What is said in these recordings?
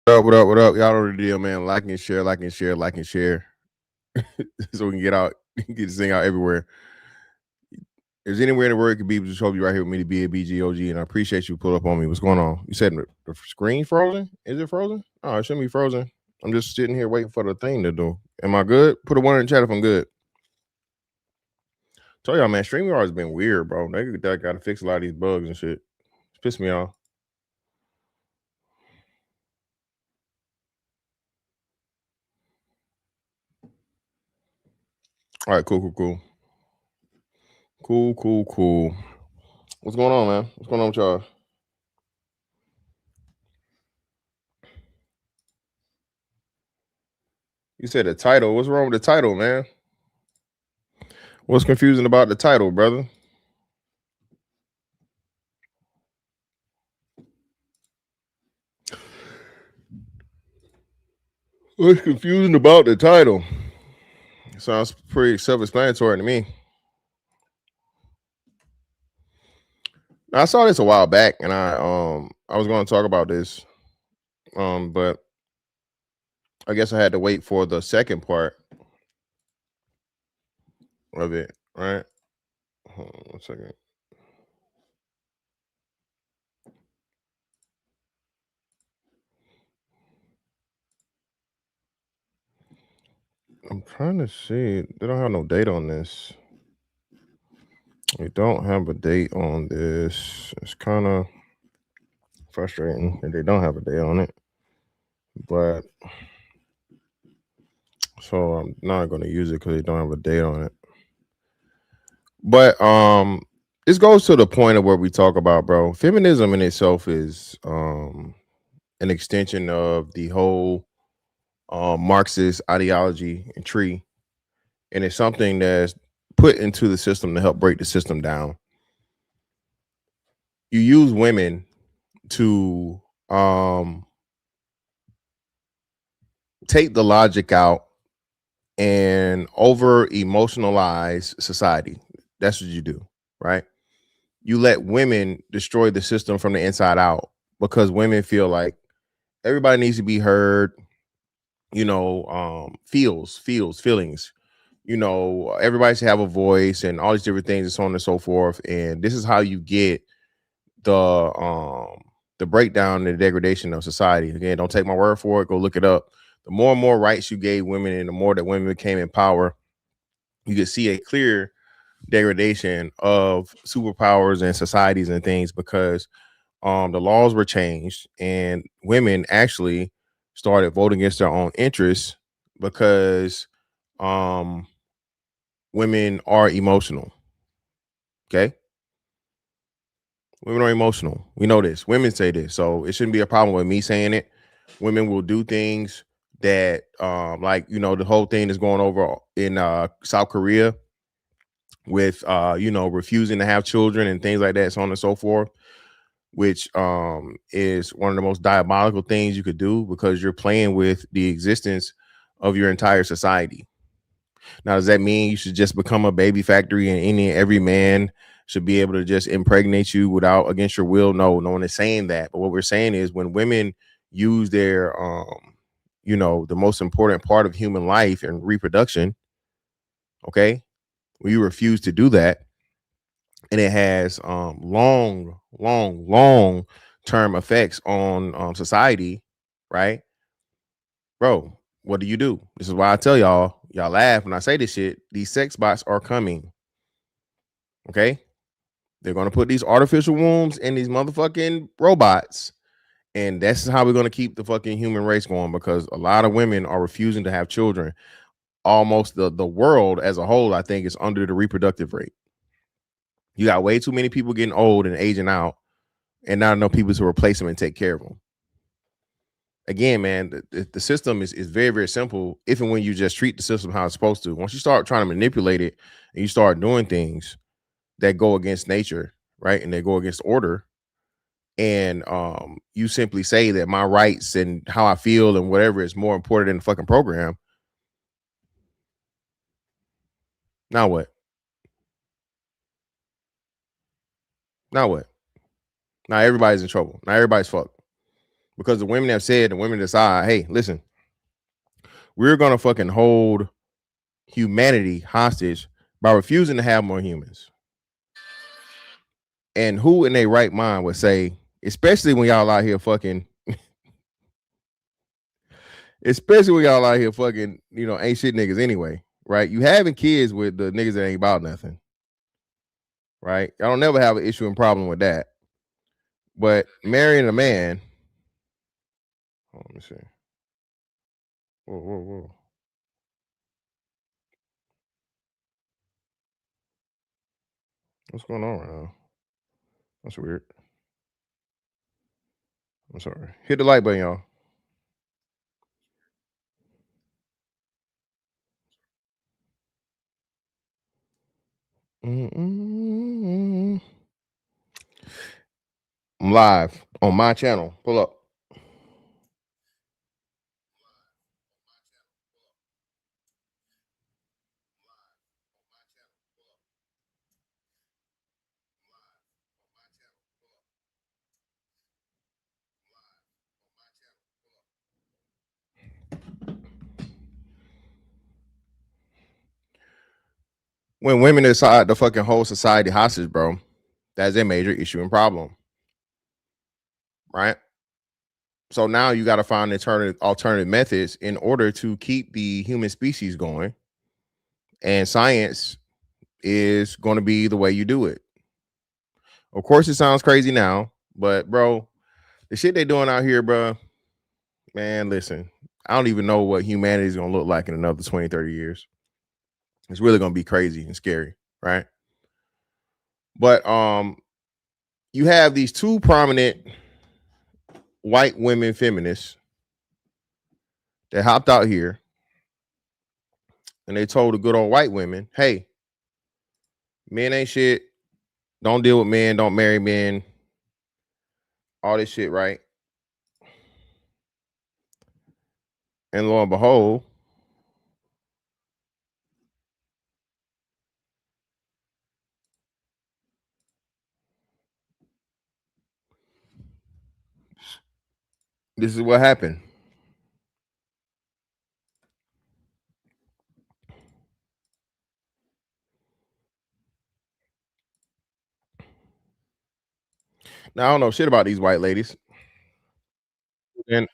What up? What up? What up? Y'all know the deal, man. Like and share, like and share, like and share, so we can get out, get this thing out everywhere. If there's anywhere in the world it could be, just hope you right here with me to be a BGOG, and I appreciate you pull up on me. What's going on? You said the screen frozen? Is it frozen? Oh, it shouldn't be frozen. I'm just sitting here waiting for the thing to do. Am I good? Put a one in the chat if I'm good. Tell y'all, man, StreamYard has been weird, bro. They got to fix a lot of these bugs and shit. It's pissed me off. All right, cool. Cool. What's going on, man? What's going on with y'all? You said the title. What's wrong with the title, man? What's confusing about the title, brother? What's confusing about the title? Sounds pretty self-explanatory to me. I saw this a while back, and I was going to talk about this, but I guess I had to wait for the second part of it. Right? Hold on 1 second. I'm trying to see. They don't have no date on this. They don't have a date on this. It's kind of frustrating that they don't have a date on it. But so I'm not going to use it because they don't have a date on it. But this goes to the point of where we talk about, bro. Feminism in itself is an extension of the whole Marxist ideology and tree, and it's something that's put into the system to help break the system down. You use women to take the logic out and over emotionalize society. That's what you do, right? You let women destroy the system from the inside out because women feel like everybody needs to be heard, feelings, everybody should have a voice and all these different things and so on and so forth. And this is how you get the breakdown and the degradation of society. Again, don't take my word for it, go look it up. The more and more rights you gave women and the more that women became in power, you could see a clear degradation of superpowers and societies and things because the laws were changed and women actually started voting against their own interests because women are emotional. Okay. Women are emotional. We know this. Women say this. So it shouldn't be a problem with me saying it. Women will do things that the whole thing is going over in South Korea with refusing to have children and things like that, so on and so forth, which is one of the most diabolical things you could do because you're playing with the existence of your entire society. Now, does that mean you should just become a baby factory and every man should be able to just impregnate you without against your will? No one is saying that. But what we're saying is when women use their the most important part of human life and reproduction, okay, when you refuse to do that, and it has long term effects on society, right, bro? What do? This is why I tell y'all laugh when I say this shit. These sex bots are coming. Okay, they're gonna put these artificial wombs in these motherfucking robots, and that's how we're gonna keep the fucking human race going because a lot of women are refusing to have children. Almost the world as a whole, I think, is under the reproductive rate. You got way too many people getting old and aging out, and not enough people to replace them and take care of them. Again, man, the system is very, very simple if and when you just treat the system how it's supposed to. Once you start trying to manipulate it and you start doing things that go against nature, right, and they go against order, and you simply say that my rights and how I feel and whatever is more important than the fucking program. Now what? Now what? Now everybody's in trouble. Now everybody's fucked because the women have said, the women decide, hey, listen, we're gonna fucking hold humanity hostage by refusing to have more humans. And who in their right mind would say, especially when y'all out here fucking, especially when y'all out here fucking, ain't shit niggas anyway, right? You having kids with the niggas that ain't about nothing, right? Y'all don't never have an issue and problem with that. But marrying a man, let me see. Whoa, whoa, whoa. What's going on right now? That's weird. I'm sorry. Hit the like button, y'all. I'm live on my channel. Pull up. When women decide to fucking hold society hostage, bro, that's a major issue and problem, right? So now you got to find alternative methods in order to keep the human species going, and science is going to be the way you do it. Of course, it sounds crazy now, but bro, the shit they doing out here, bro, man, listen, I don't even know what humanity is going to look like in another 20, 30 years. It's really going to be crazy and scary, right? But you have these two prominent white women feminists that hopped out here and they told the good old white women, hey, men ain't shit. Don't deal with men. Don't marry men. All this shit, right? And lo and behold, this is what happened. Now, I don't know shit about these white ladies. And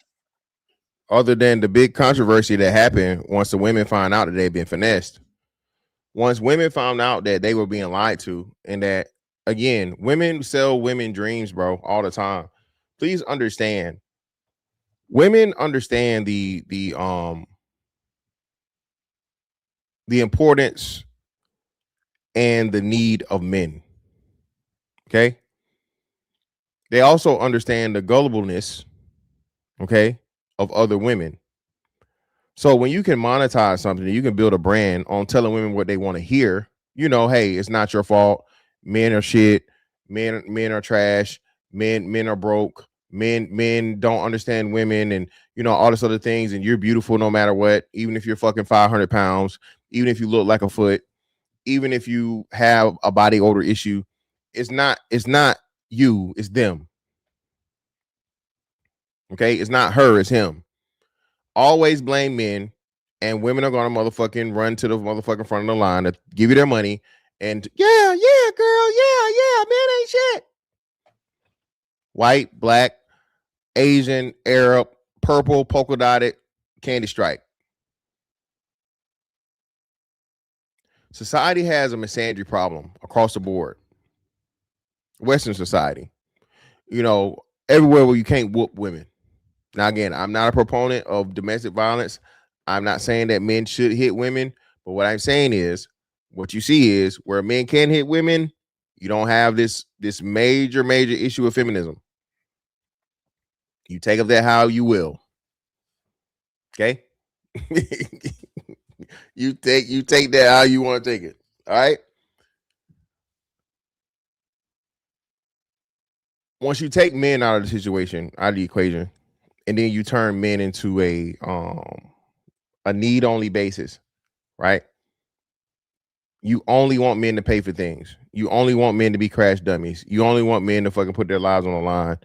other than the big controversy that happened once the women found out that they'd been finessed. Once women found out that they were being lied to, and that, again, women sell women dreams, bro, all the time. Please understand. Women understand the importance and the need of men. Okay. They also understand the gullibleness, okay, of other women. So when you can monetize something, you can build a brand on telling women what they want to hear. Hey, it's not your fault. Men are shit. Men are trash. Men are broke. Men don't understand women, and all this other things. And you're beautiful no matter what, even if you're fucking 500 pounds, even if you look like a foot, even if you have a body odor issue. It's not you, it's them. Okay, it's not her, it's him. Always blame men, and women are gonna motherfucking run to the motherfucking front of the line to give you their money. And yeah, girl, yeah, men ain't shit. White, black, Asian, Arab, purple, polka dotted, candy stripe. Society has a misandry problem across the board. Western society, everywhere where you can't whoop women. Now, again, I'm not a proponent of domestic violence. I'm not saying that men should hit women, but what I'm saying is, what you see is where men can hit women, you don't have this major issue of feminism. You take of that how you will. Okay. you take that how you want to take it. All right. Once you take men out of the situation, out of the equation, and then you turn men into a need only basis, right? You only want men to pay for things. You only want men to be crash dummies. You only want men to fucking put their lives on the line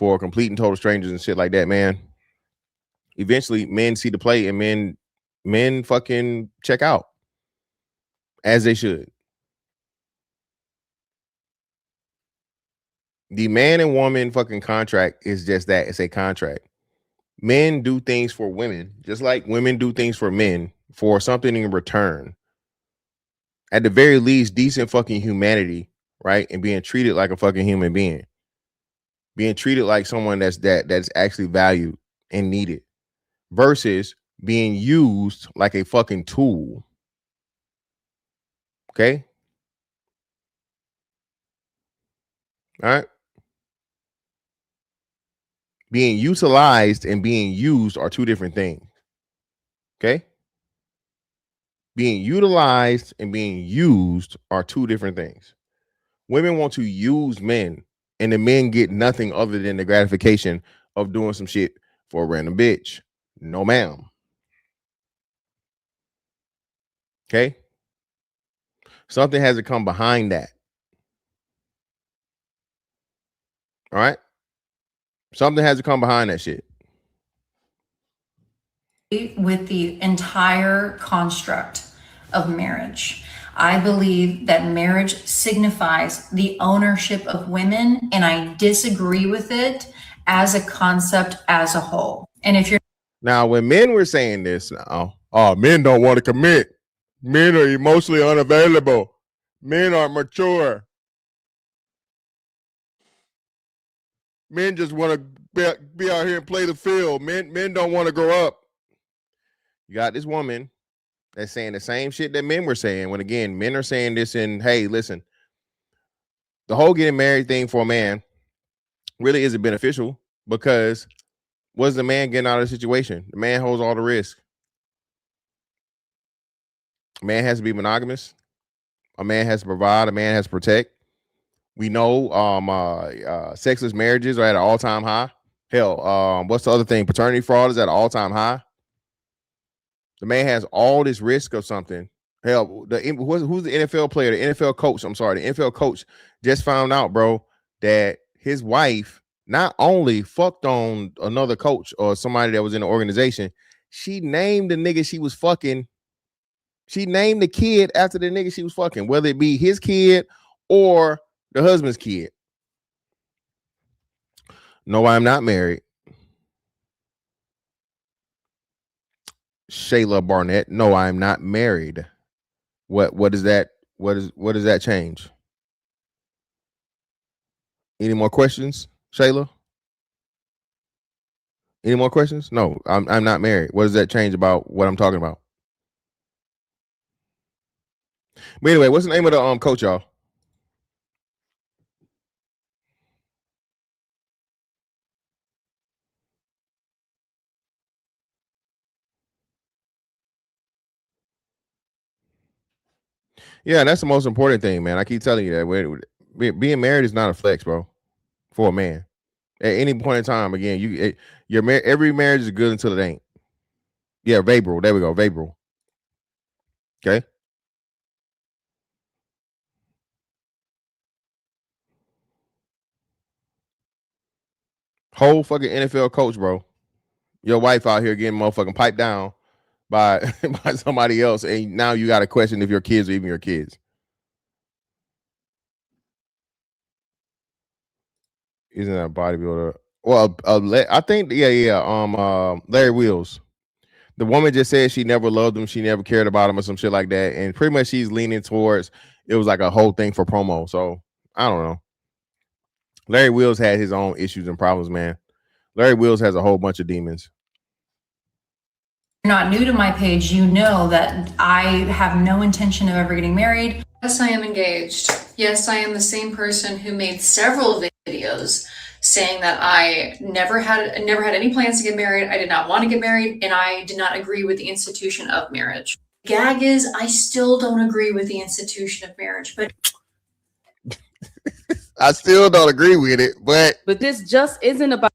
for complete and total strangers and shit like that, man, eventually men see the play and men fucking check out, as they should. The man and woman fucking contract is just that. It's a contract. Men do things for women, just like women do things for men for something in return. At the very least, decent fucking humanity, right? And being treated like a fucking human being. Being treated like someone that's actually valued and needed versus being used like a fucking tool. Okay? All right. Being utilized and being used are two different things. Okay? Being utilized and being used are two different things. Women want to use men, and the men get nothing other than the gratification of doing some shit for a random bitch. No, ma'am. Okay? Something has to come behind that. All right? Something has to come behind that shit. With the entire construct of marriage. I believe that marriage signifies the ownership of women, and I disagree with it as a concept as a whole. And if you're now, when men were saying this, now, oh, men don't want to commit. Men are emotionally unavailable. Men aren't mature. Men just want to be out here and play the field. Men don't want to grow up. You got this woman that's saying the same shit that men were saying. When again, men are saying this in, hey, listen, the whole getting married thing for a man really isn't beneficial because what's the man getting out of the situation? The man holds all the risk. A man has to be monogamous. A man has to provide. A man has to protect. We know sexless marriages are at an all-time high. Hell, what's the other thing? Paternity fraud is at an all-time high. The man has all this risk of something. Hell, who's the NFL player? The NFL coach. I'm sorry, the NFL coach just found out, bro, that his wife not only fucked on another coach or somebody that was in the organization, she named the nigga she was fucking. She named the kid after the nigga she was fucking, whether it be his kid or the husband's kid. No, I'm not married. Shayla Barnett. No, I'm not married. What is that? What does that change? Any more questions, Shayla? Any more questions? No, I'm not married. What does that change about what I'm talking about? But anyway, what's the name of the coach, y'all? Yeah, that's the most important thing, man. I keep telling you that being married is not a flex, bro, for a man. At any point in time, again, every marriage is good until it ain't. Yeah, Vabral. There we go, Vabral. Okay. Whole fucking NFL coach, bro. Your wife out here getting motherfucking piped down by by somebody else, and now you got to question if your kids are even your kids. Isn't that a bodybuilder? Well, I think Larry Wheels. The woman just said she never loved him, she never cared about him, or some shit like that, and pretty much she's leaning towards it was like a whole thing for promo. So I don't know. Larry Wheels had his own issues and problems, man. Larry Wheels has a whole bunch of demons. You're not new to my page, you know that I have no intention of ever getting married. Yes, I am engaged. Yes, I am the same person who made several videos saying that I never had any plans to get married. I did not want to get married, and I did not agree with the institution of marriage. Gag is, I still don't agree with the institution of marriage, but I still don't agree with it, but this just isn't about.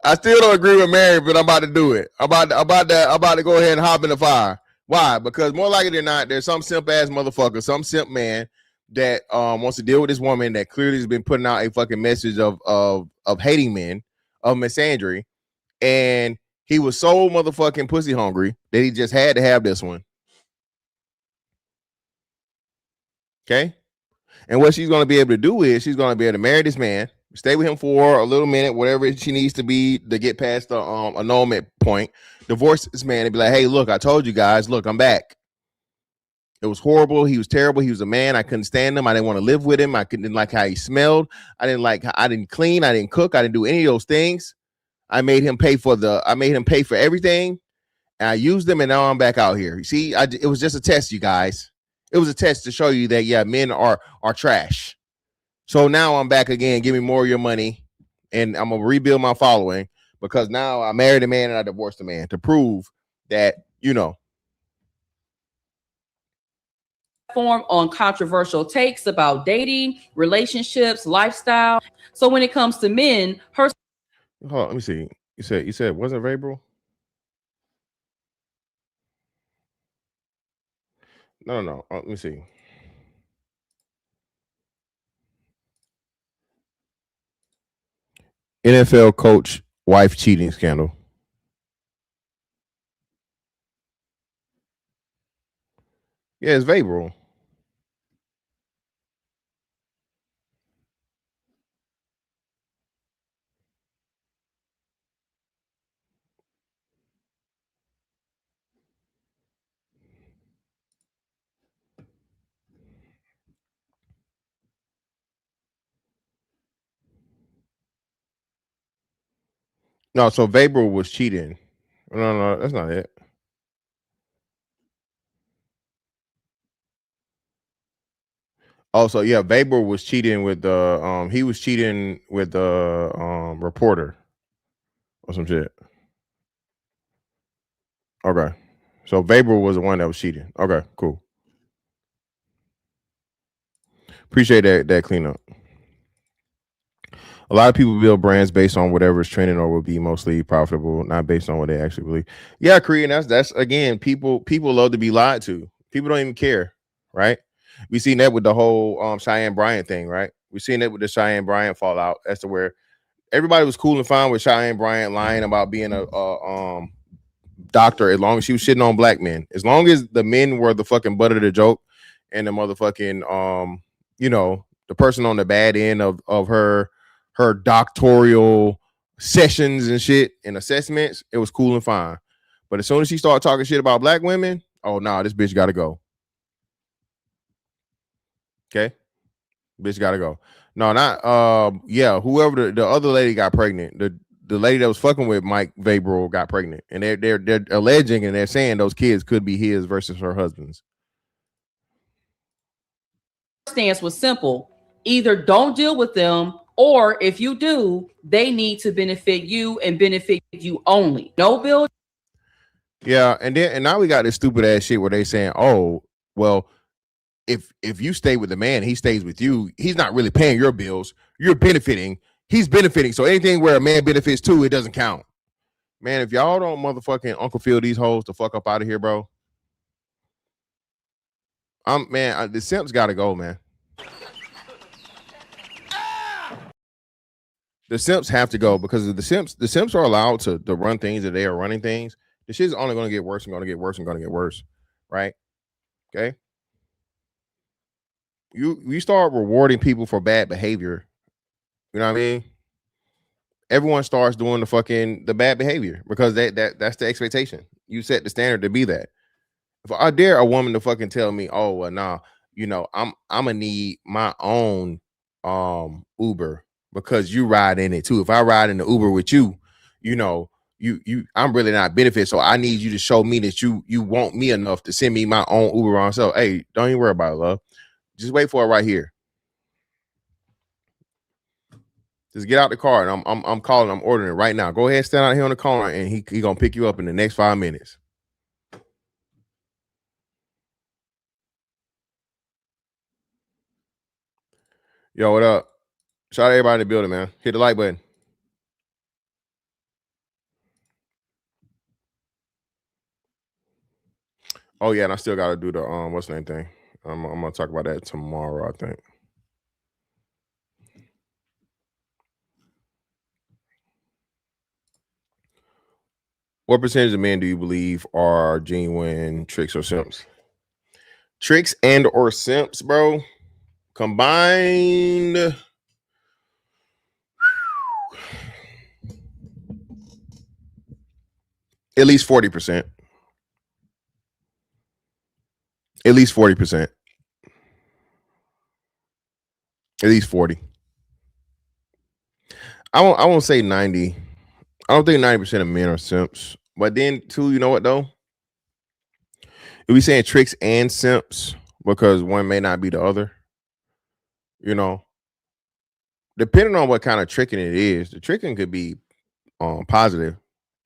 I still don't agree with marriage, but I'm about to do it. I'm about to go ahead and hop in the fire. Why? Because more likely than not, there's some simp ass motherfucker, some simp man that wants to deal with this woman that clearly has been putting out a fucking message of hating men, of misandry, and he was so motherfucking pussy hungry that he just had to have this one. Okay. And what she's going to be able to do is she's going to be able to marry this man, stay with him for a little minute, whatever she needs to be to get past the annulment point, divorce this man and be like, hey, look, I told you guys, look, I'm back. It was horrible. He was terrible. He was a man. I couldn't stand him. I didn't want to live with him. Didn't like how he smelled. I didn't clean. I didn't cook. I didn't do any of those things. I made him pay for everything. And I used them, and now I'm back out here. You see, it was just a test, you guys. It was a test to show you that, yeah, men are trash. So now I'm back again. Give me more of your money, and I'm going to rebuild my following because now I married a man and I divorced a man to prove that, Form on controversial takes about dating, relationships, lifestyle. So when it comes to men, her. Hold on, let me see. You said wasn't Vrabel? No. Let me see. NFL coach wife cheating scandal. Yeah, it's Vrabel. No, so Vrabel was cheating. No, that's not it. Also, yeah, Vrabel was cheating with the he was cheating with the reporter or some shit. Okay. So Vrabel was the one that was cheating. Okay, cool. Appreciate that cleanup. A lot of people build brands based on whatever is trending or will be mostly profitable, not based on what they actually believe. Yeah, Korean. That's again, people love to be lied to. People don't even care, right? We seen that with the whole Cheyenne Bryant thing, right? We seen that with the Cheyenne Bryant fallout as to where everybody was cool and fine with Cheyenne Bryant lying about being a doctor as long as she was shitting on black men. As long as the men were the fucking butt of the joke and the motherfucking the person on the bad end of her doctoral sessions and shit and assessments, it was cool and fine. But as soon as she started talking shit about black women, oh nah, this bitch gotta go. Okay. Bitch gotta go. No, not yeah, whoever the other lady got pregnant. The lady that was fucking with Mike Vrabel got pregnant. And they're alleging and they're saying those kids could be his versus her husband's. Stance was simple. Either don't deal with them, or if you do, they need to benefit you and benefit you only. No bill. Yeah, and now we got this stupid ass shit where they saying, oh, well, if you stay with the man, he stays with you. He's not really paying your bills. You're benefiting. He's benefiting. So anything where a man benefits too, it doesn't count. Man, if y'all don't motherfucking Uncle Phil these hoes to fuck up out of here, bro. The simps gotta go, man. The simps have to go because the simps are allowed to run things that they are running things. The shit's only gonna get worse and gonna get worse and gonna get worse. Right? Okay. You start rewarding people for bad behavior. You know what I mean? Everyone starts doing the bad behavior because that's the expectation. You set the standard to be that. If I dare a woman to fucking tell me, oh well, nah, I'm gonna need my own Uber because you ride in it too. If I ride in the Uber with you, you know, I'm really not benefit. So I need you to show me that you want me enough to send me my own Uber on. So hey, don't even worry about it, love. Just wait for it right here. Just get out the car and I'm calling, I'm ordering it right now. Go ahead, stand out here on the corner and he gonna pick you up in the next 5 minutes. Yo, what up? Shout out to everybody in the building, man. Hit the like button. Oh yeah, and I still gotta do the what's the name thing? I'm gonna talk about that tomorrow, I think. What percentage of men do you believe are genuine tricks or simps? Tricks and or simps, bro. Combined, at least 40%. At least 40%. At least 40. I won't say 90. I don't think 90% of men are simps. But then too, you know what though? If we saying tricks and simps, because one may not be the other, you know, depending on what kind of tricking it is, the tricking could be positive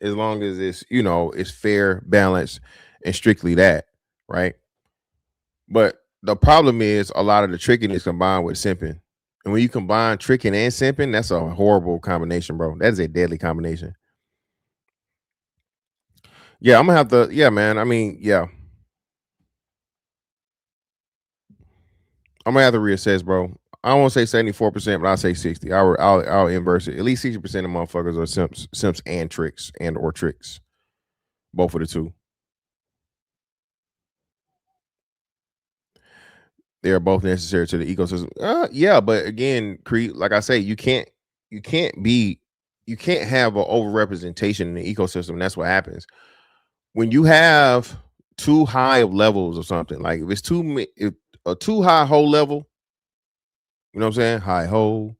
as long as it's, you know, it's fair, balanced, and strictly that, right? But the problem is a lot of the tricking is combined with simping. And when you combine tricking and simping, that's a horrible combination, bro. That is a deadly combination. Yeah, I'm gonna have to. Yeah, man. I mean, yeah, I'm gonna have to reassess, bro. I won't say 74%, but I'll say 60. I'll inverse it. At least 60% of motherfuckers are simps and tricks and or tricks. Both of the two. They are both necessary to the ecosystem. Yeah, but again, like I say, you can't be you can't have an overrepresentation in the ecosystem. That's what happens when you have too high of levels of something. Like if it's if a too high whole level, you know what I'm saying? High ho.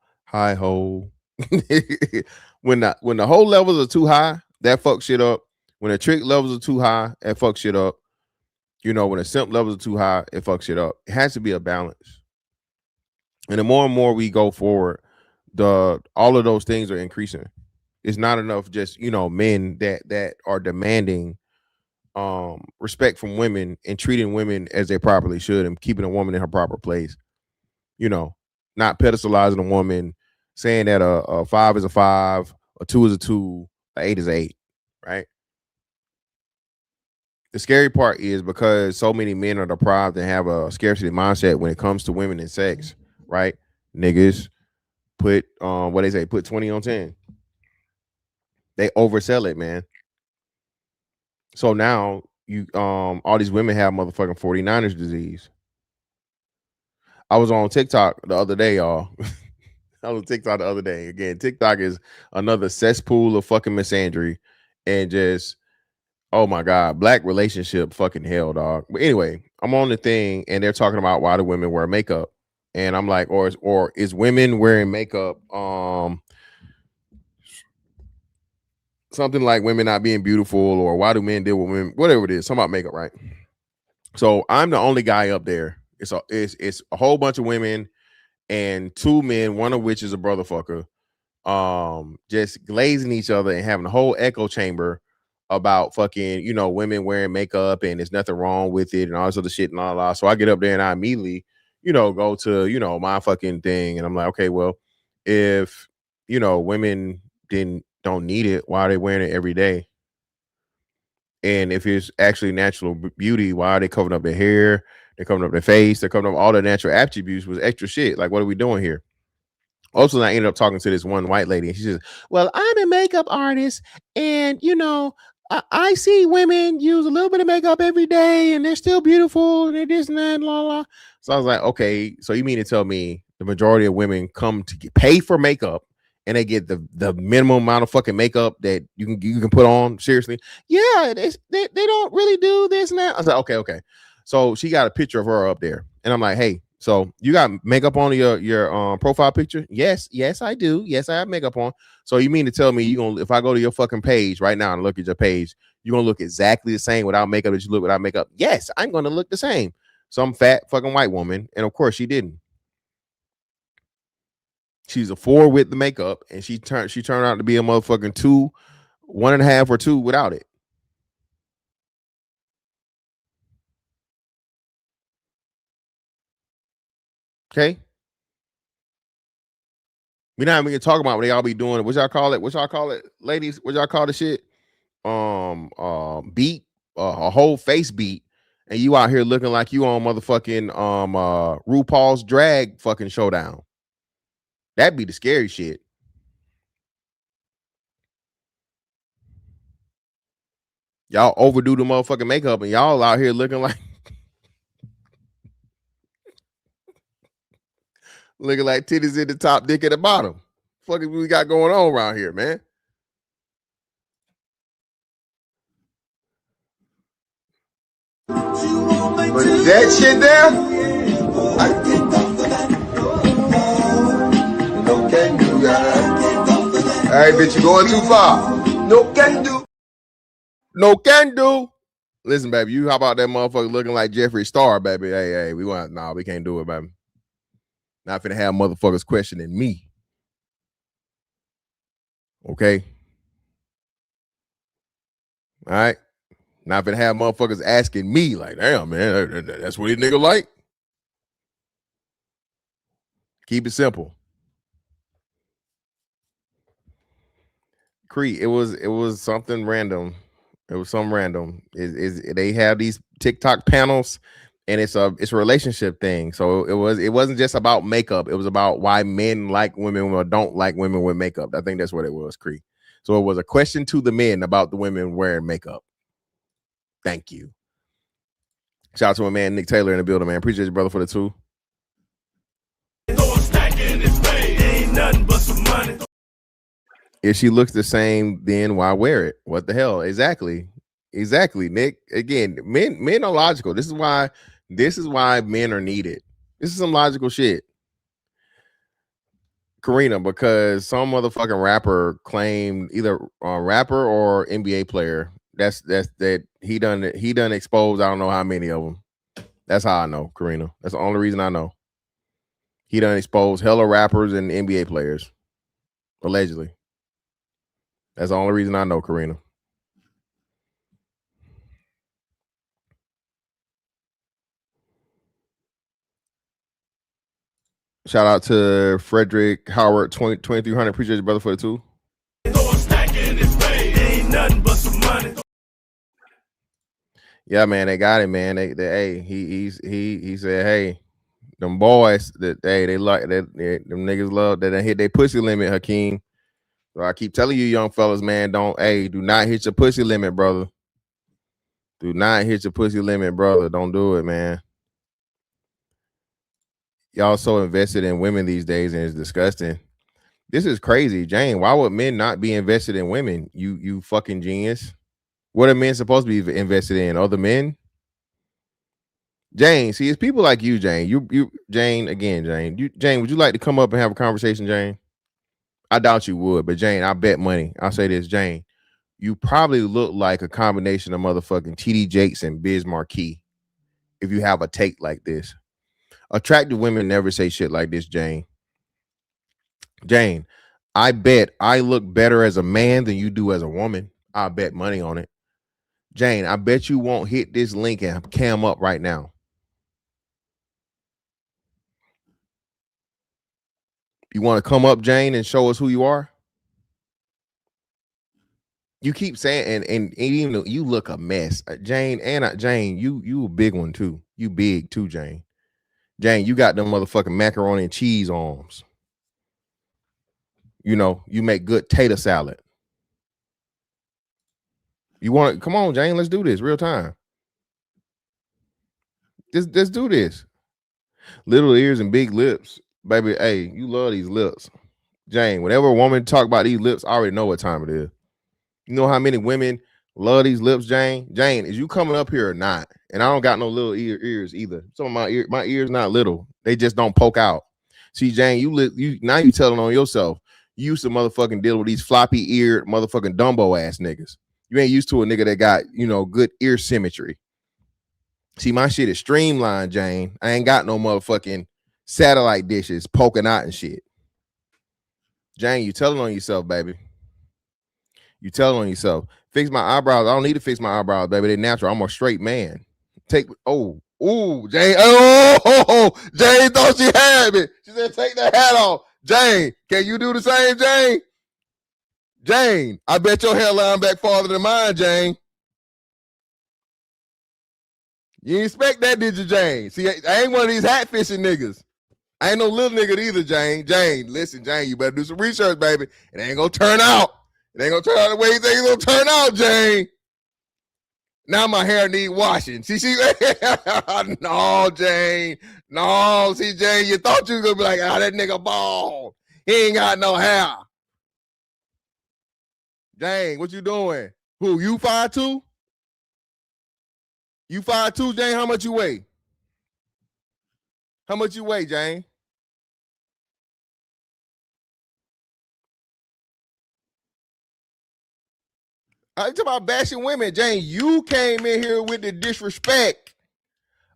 When the whole levels are too high, that fucks shit up. When the trick levels are too high, that fucks shit up. You know, when the simp levels are too high, it fucks shit up. It has to be a balance. And the more and more we go forward, the all of those things are increasing. It's not enough just, you know, men that are demanding respect from women and treating women as they properly should and keeping a woman in her proper place. You know, not pedestalizing a woman, saying that a 5 is a 5, a 2 is a 2, a 8 is a 8, right? The scary part is because so many men are deprived and have a scarcity mindset when it comes to women and sex, right? Niggas put what they say, put 20 on 10. They oversell it, man. So now you all these women have motherfucking 49ers disease. I was on TikTok the other day, y'all. I was on TikTok the other day. Again, TikTok is another cesspool of fucking misandry and just, oh my God, black relationship fucking hell, dog. But anyway, I'm on the thing and they're talking about why do women wear makeup. And I'm like, or is women wearing makeup something like women not being beautiful, or why do men deal with women, whatever it is, something about makeup, right? So I'm the only guy up there. It's a whole bunch of women and two men, one of which is a brother fucker, just glazing each other and having a whole echo chamber about fucking, you know, women wearing makeup and there's nothing wrong with it and all this other shit and all. So I get up there and I immediately, you know, go to, you know, my fucking thing and I'm like, okay, well, if, you know, women don't need it, why are they wearing it every day? And if it's actually natural beauty, why are they covering up their hair? They're covering up their face. They're covering up all the natural attributes with extra shit. Like, what are we doing here? Also, I ended up talking to this one white lady, and she says, "Well, I'm a makeup artist, and you know, I see women use a little bit of makeup every day, and they're still beautiful, and they're this and that, la la." So I was like, "Okay, so you mean to tell me the majority of women come to pay for makeup, and they get the minimum amount of fucking makeup that you can put on? Seriously? Yeah, they don't really do this and that." I was like, "Okay." So she got a picture of her up there, and I'm like, "Hey, so you got makeup on your profile picture?" Yes, I do. Yes, I have makeup on. So you mean to tell me you gonna, if I go to your fucking page right now and look at your page, you're gonna look exactly the same without makeup that you look without makeup? Yes, I'm gonna look the same. Some fat fucking white woman, and of course she didn't. She's a 4 with the makeup, and she turned out to be a motherfucking 2, 1.5 or 2 without it. Okay. We're not even talking about what they all be doing. What y'all call it? What y'all call it, ladies? What y'all call the shit? Beat, a whole face beat, and you out here looking like you on motherfucking RuPaul's drag fucking showdown. That'd be the scary shit. Y'all overdo the motherfucking makeup and y'all out here looking like titties at the top, dick at the bottom. Fuck we got going on around here, man. But that shit there, no can do, guys. All right, bitch, you going too far. No can do. No can do. Listen, baby, you how about that motherfucker looking like Jeffree Star, baby? Hey, we can't do it, baby. Not finna have motherfuckers questioning me. Okay. All right. Not finna have motherfuckers asking me, like, damn, man, that's what this nigga like. Keep it simple. Cree, it was something random. It was something random. They have these TikTok panels, and it's a relationship thing. So it wasn't just about makeup. It was about why men like women or don't like women with makeup. I think that's what it was, Cree. So it was a question to the men about the women wearing makeup. Thank you. Shout out to my man Nick Taylor in the building, man. Appreciate you, brother, for the 2. If she looks the same, then why wear it? What the hell? Exactly, Nick. Again, men are logical. This is why men are needed. This is some logical shit, Karina, because some motherfucking rapper claimed, either a rapper or NBA player, that he done exposed I don't know how many of them. That's how I know, Karina. That's the only reason I know. He done exposed hella rappers and NBA players, allegedly. That's the only reason I know, Karina. Shout out to Frederick Howard 2300. Appreciate you, brother, for the 2. Yeah, man, they got it, man. Hey, he said, hey, them boys that they like that them niggas love that they hit their pussy limit, Hakeem. So I keep telling you, young fellas, man, do not hit your pussy limit, brother. Do not hit your pussy limit, brother. Don't do it, man. Y'all so invested in women these days, and it's disgusting. This is crazy, Jane. Why would men not be invested in women? You fucking genius. What are men supposed to be invested in? Other men? Jane, see, it's people like you, Jane. Jane, again, Jane. Jane, would you like to come up and have a conversation, Jane? I doubt you would, but Jane, I bet money. I'll say this, Jane. You probably look like a combination of motherfucking TD Jakes and Biz Marquis if you have a take like this. Attractive women never say shit like this, Jane. Jane, I bet I look better as a man than you do as a woman. I bet money on it. Jane, I bet you won't hit this link and cam up right now. You want to come up, Jane, and show us who you are? You keep saying, and even though you look a mess, Jane, and Jane, you a big one too. You big too, Jane. Jane, you got them motherfucking macaroni and cheese arms. You know, you make good tater salad. You want to come on, Jane? Let's do this real time. Let's do this. Little ears and big lips, baby. Hey, you love these lips, Jane. Whenever a woman talk about these lips, I already know what time it is. You know how many women love these lips, Jane? Jane, is you coming up here or not? And I don't got no little ears either. Some of my ears not little. They just don't poke out. See, Jane, you now you telling on yourself. You used to motherfucking deal with these floppy eared motherfucking Dumbo ass niggas. You ain't used to a nigga that got, good ear symmetry. See, my shit is streamlined, Jane. I ain't got no motherfucking satellite dishes poking out and shit. Jane, you telling on yourself, baby. You telling on yourself. Fix my eyebrows. I don't need to fix my eyebrows, baby. They're natural. I'm a straight man. Jane. Oh, Jane thought she had me. She said, take that hat off. Jane, can you do the same, Jane? Jane, I bet your hairline back farther than mine, Jane. You didn't expect that, did you, Jane? See, I ain't one of these hat fishing niggas. I ain't no little nigga either, Jane. Jane, listen, Jane, you better do some research, baby. It ain't gonna turn out. It ain't gonna turn out the way you think it's gonna turn out, Jane. Now my hair need washing. See, no, Jane. No, see, Jane, you thought you was gonna be like, that nigga bald. He ain't got no hair. Jane, what you doing? Who, you 5'2"? You 5'2", Jane? How much you weigh? How much you weigh, Jane? I'm talking about bashing women. Jane, you came in here with the disrespect.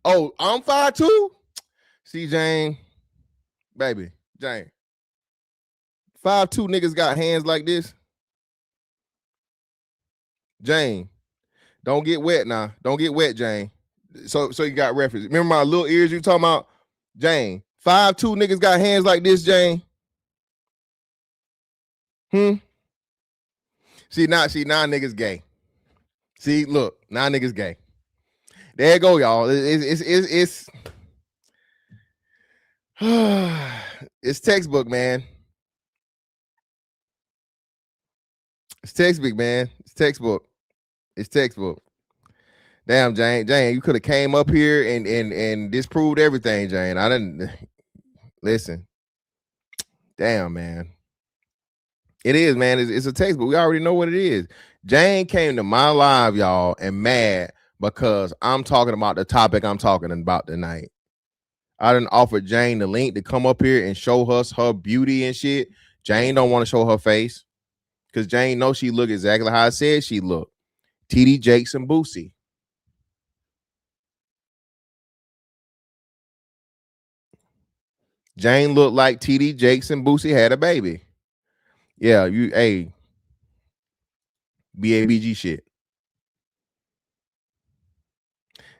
Oh, I'm 5'2"? See, Jane, baby, Jane. 5'2" niggas got hands like this. Jane, don't get wet now. Don't get wet, Jane. So you got reference. Remember my little ears you talking about? Jane, 5'2" niggas got hands like this, Jane. See, now niggas gay. See, look, now niggas gay. There you go, y'all. It's it's textbook, man. It's textbook, man. It's textbook. It's textbook. Damn, Jane, you could have came up here and disproved everything, Jane. I didn't listen. Damn, man. It is, man. It's a textbook. We already know what it is. Jane came to my live, y'all, and mad because I'm talking about the topic I'm talking about tonight. I done offered Jane the link to come up here and show us her beauty and shit. Jane don't want to show her face because Jane knows she look exactly how I said she look. TD Jakes and Boosie. Jane looked like TD Jakes and Boosie had a baby. Yeah, BABG shit.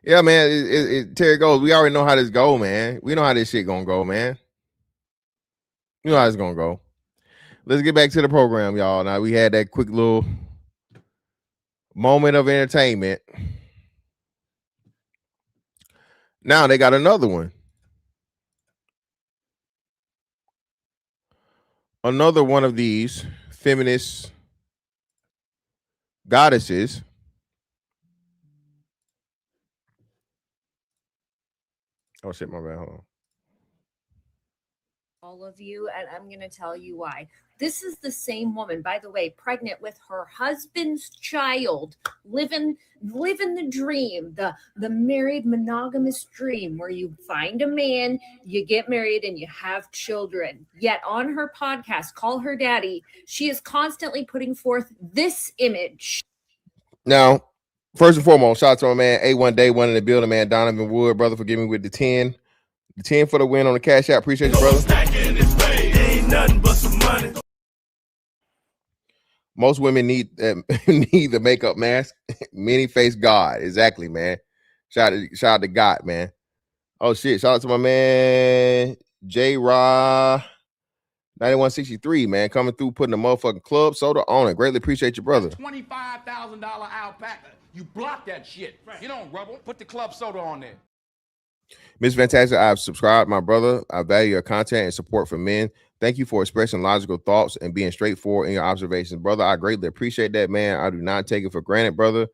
Yeah, man. Terry goes. We already know how this go, man. We know how this shit gonna go, man. You know how it's gonna go. Let's get back to the program, y'all. Now we had that quick little moment of entertainment. Now they got another one. Another one of these feminist goddesses. Oh shit, my bad. Hold on. All of you, and I'm going to tell you why. This is the same woman, by the way, pregnant with her husband's child, living the dream, the married monogamous dream where you find a man, you get married, and you have children. Yet on her podcast, Call Her Daddy, she is constantly putting forth this image. Now, first and foremost, shout out to my man A1 Day One in the building, man. Donovan Wood, brother, for giving me with the 10. The 10 for the win on the cash out. Appreciate you, brother. Ain't nothing but some money. Most women need the makeup mask. Many face God. Exactly, man. Shout out to God, man. Oh shit. Shout out to my man J Ra 9163, man. Coming through, putting the motherfucking club soda on it. Greatly appreciate you, brother. $25,000 alpaca. You block that shit. Right. You don't rubble. Put the club soda on there. Miss Fantastic, I've subscribed, my brother. I value your content and support for men. Thank you for expressing logical thoughts and being straightforward in your observations, brother. I greatly appreciate that, man. I do not take it for granted, brother.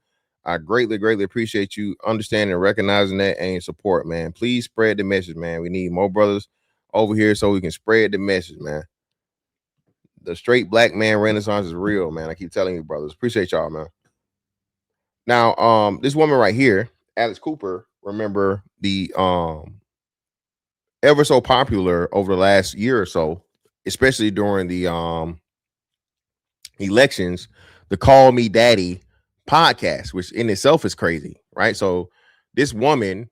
I greatly appreciate you understanding and recognizing that and support, man. Please spread the message, man. We need more brothers over here so we can spread the message, man. The straight black man renaissance is real, man. I keep telling you, brothers. Appreciate y'all, man. Now, this woman right here, Alex Cooper, remember the ever so popular over the last year or so, especially during the elections, the Call Me Daddy podcast, which in itself is crazy, right? So this woman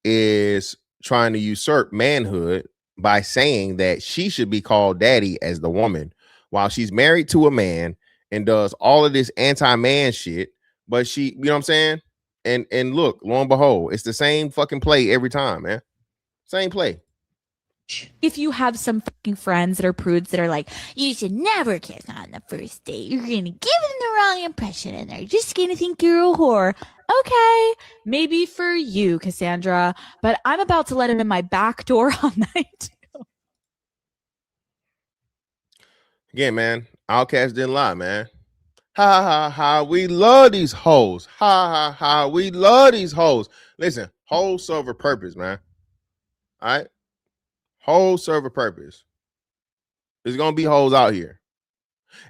is trying to usurp manhood by saying that she should be called daddy as the woman while she's married to a man and does all of this anti-man shit. But she, you know what I'm saying? And look, lo and behold, it's the same fucking play every time, man. Same play. If you have some fucking friends that are prudes that are like, you should never kiss on the first date. You're going to give them the wrong impression in there. You're just gonna think you're a whore. Okay, maybe for you, Cassandra, but I'm about to let him in my back door all night. Again, man, Outkast didn't lie, man. Ha ha ha, we love these hoes. Ha ha ha, we love these hoes. Listen, hoes serve a purpose, man. All right? Hoes serve a purpose. There's gonna be hoes out here.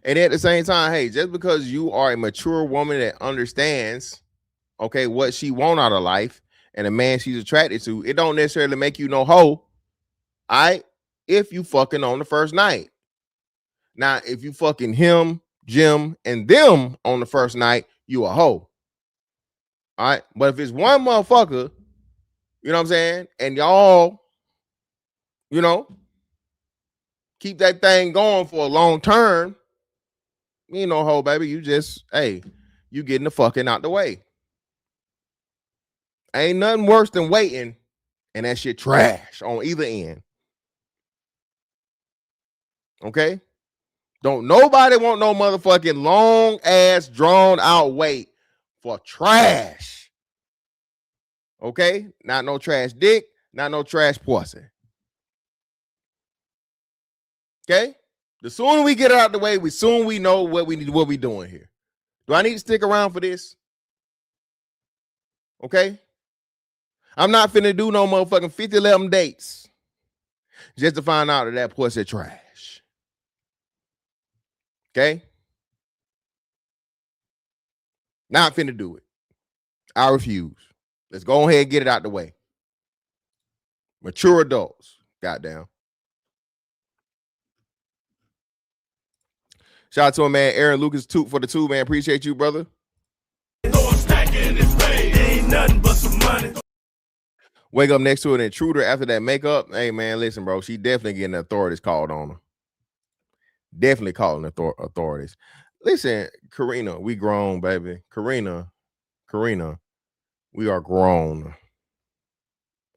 And at the same time, hey, just because you are a mature woman that understands, okay, what she want out of life and a man she's attracted to, it don't necessarily make you no hoe. All right? If you fucking on the first night. Now, if you fucking him, Jim, and them on the first night, you a hoe. All right. But if it's one motherfucker, you know what I'm saying, and y'all, you know, keep that thing going for a long term, you know, hoe, baby, you just, hey, you getting the fucking out the way. Ain't nothing worse than waiting and that shit trash on either end. Okay? Don't nobody want no motherfucking long ass drawn out wait for trash. Okay? Not no trash dick, not no trash pussy. Okay? The sooner we get it out the way, we know what we doing here. Do I need to stick around for this? Okay? I'm not finna do no motherfucking 50-11 dates just to find out that pussy trash. Okay? Not finna do it. I refuse. Let's go ahead and get it out the way. Mature adults. Goddamn. Shout out to him, man. Aaron Lucas toot for the 2, man. Appreciate you, brother. Wake up next to an intruder after that makeup. Hey, man, listen, bro. She definitely getting the authorities called on her. Definitely calling authorities. Listen, Karina, we grown, baby. Karina, we are grown.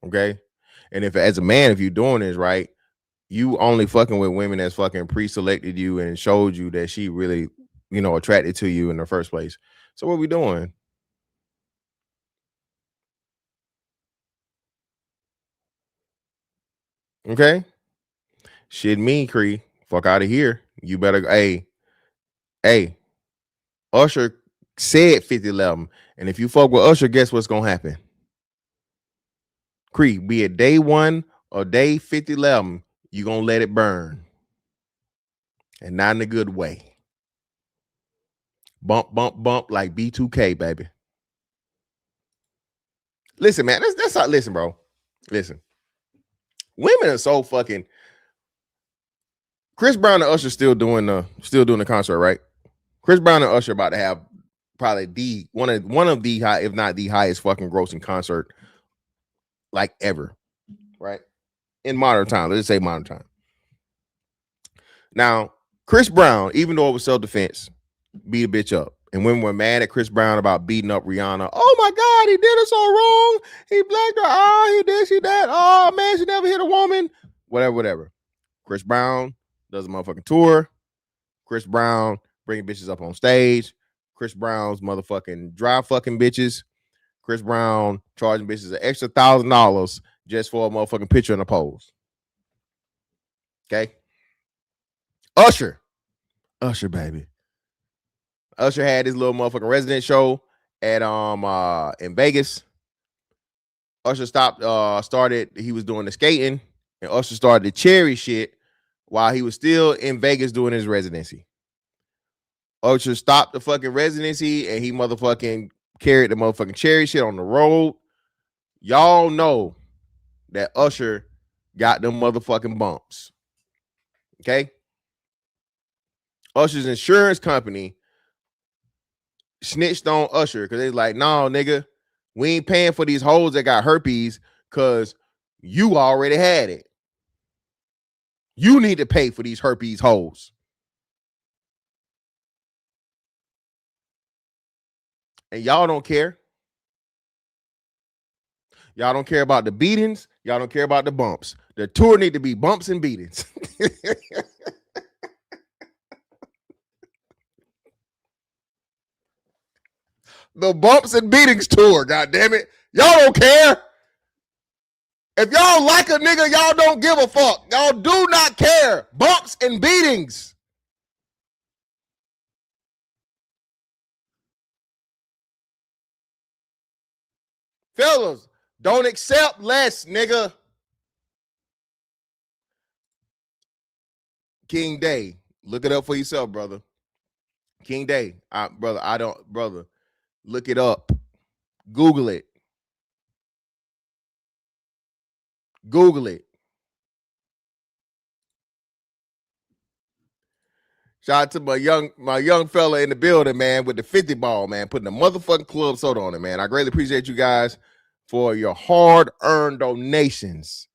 Okay? And if as a man, if you're doing this right, you only fucking with women that's fucking pre-selected you and showed you that she really, you know, attracted to you in the first place. So what we doing? Okay? Shit me, Cree. Fuck out of here. You better, hey, Usher said 50-11. And if you fuck with Usher, guess what's gonna happen? Cree, be it day 1 or day 50-11, you gonna let it burn. And not in a good way. Bump, bump, bump like B2K, baby. Listen, man, that's how, listen, bro. Listen. Women are so fucking. Chris Brown and Usher still doing the concert, right? Chris Brown and Usher about to have probably one of the high, if not the highest fucking grossing concert like ever, right? In modern time, let's say modern time. Now, Chris Brown, even though it was self-defense, beat a bitch up. And women were mad at Chris Brown about beating up Rihanna. Oh my God, he did it so wrong. He blacked her. Oh, he did, she that. Oh man, she never hit a woman. Whatever. Chris Brown does a motherfucking tour. Chris Brown bringing bitches up on stage. Chris Brown's motherfucking dry fucking bitches. Chris Brown charging bitches an extra $1,000 just for a motherfucking picture and a pose. Okay. Usher, baby. Usher had his little motherfucking resident show at in Vegas. Usher started, he was doing the skating, and Usher started the cherry shit while he was still in Vegas doing his residency. Usher stopped the fucking residency and he motherfucking carried the motherfucking cherry shit on the road. Y'all know that Usher got them motherfucking bumps. Okay? Usher's insurance company snitched on Usher because they like, no, nigga, we ain't paying for these hoes that got herpes because you already had it. You need to pay for these herpes hoes. And y'all don't care. Y'all don't care about the beatings. Y'all don't care about the bumps. The tour need to be bumps and beatings. The Bumps and Beatings tour, god damn it. Y'all don't care. If y'all like a nigga, y'all don't give a fuck. Y'all do not care. Bumps and Beatings. Fellas, don't accept less, nigga. King Day. Look it up for yourself, brother. King Day. Brother, look it up. Google it. Google it. Shout out to my young fella in the building, man, with the 50 ball, man, putting the motherfucking club soda on it, man. I greatly appreciate you guys for your hard-earned donations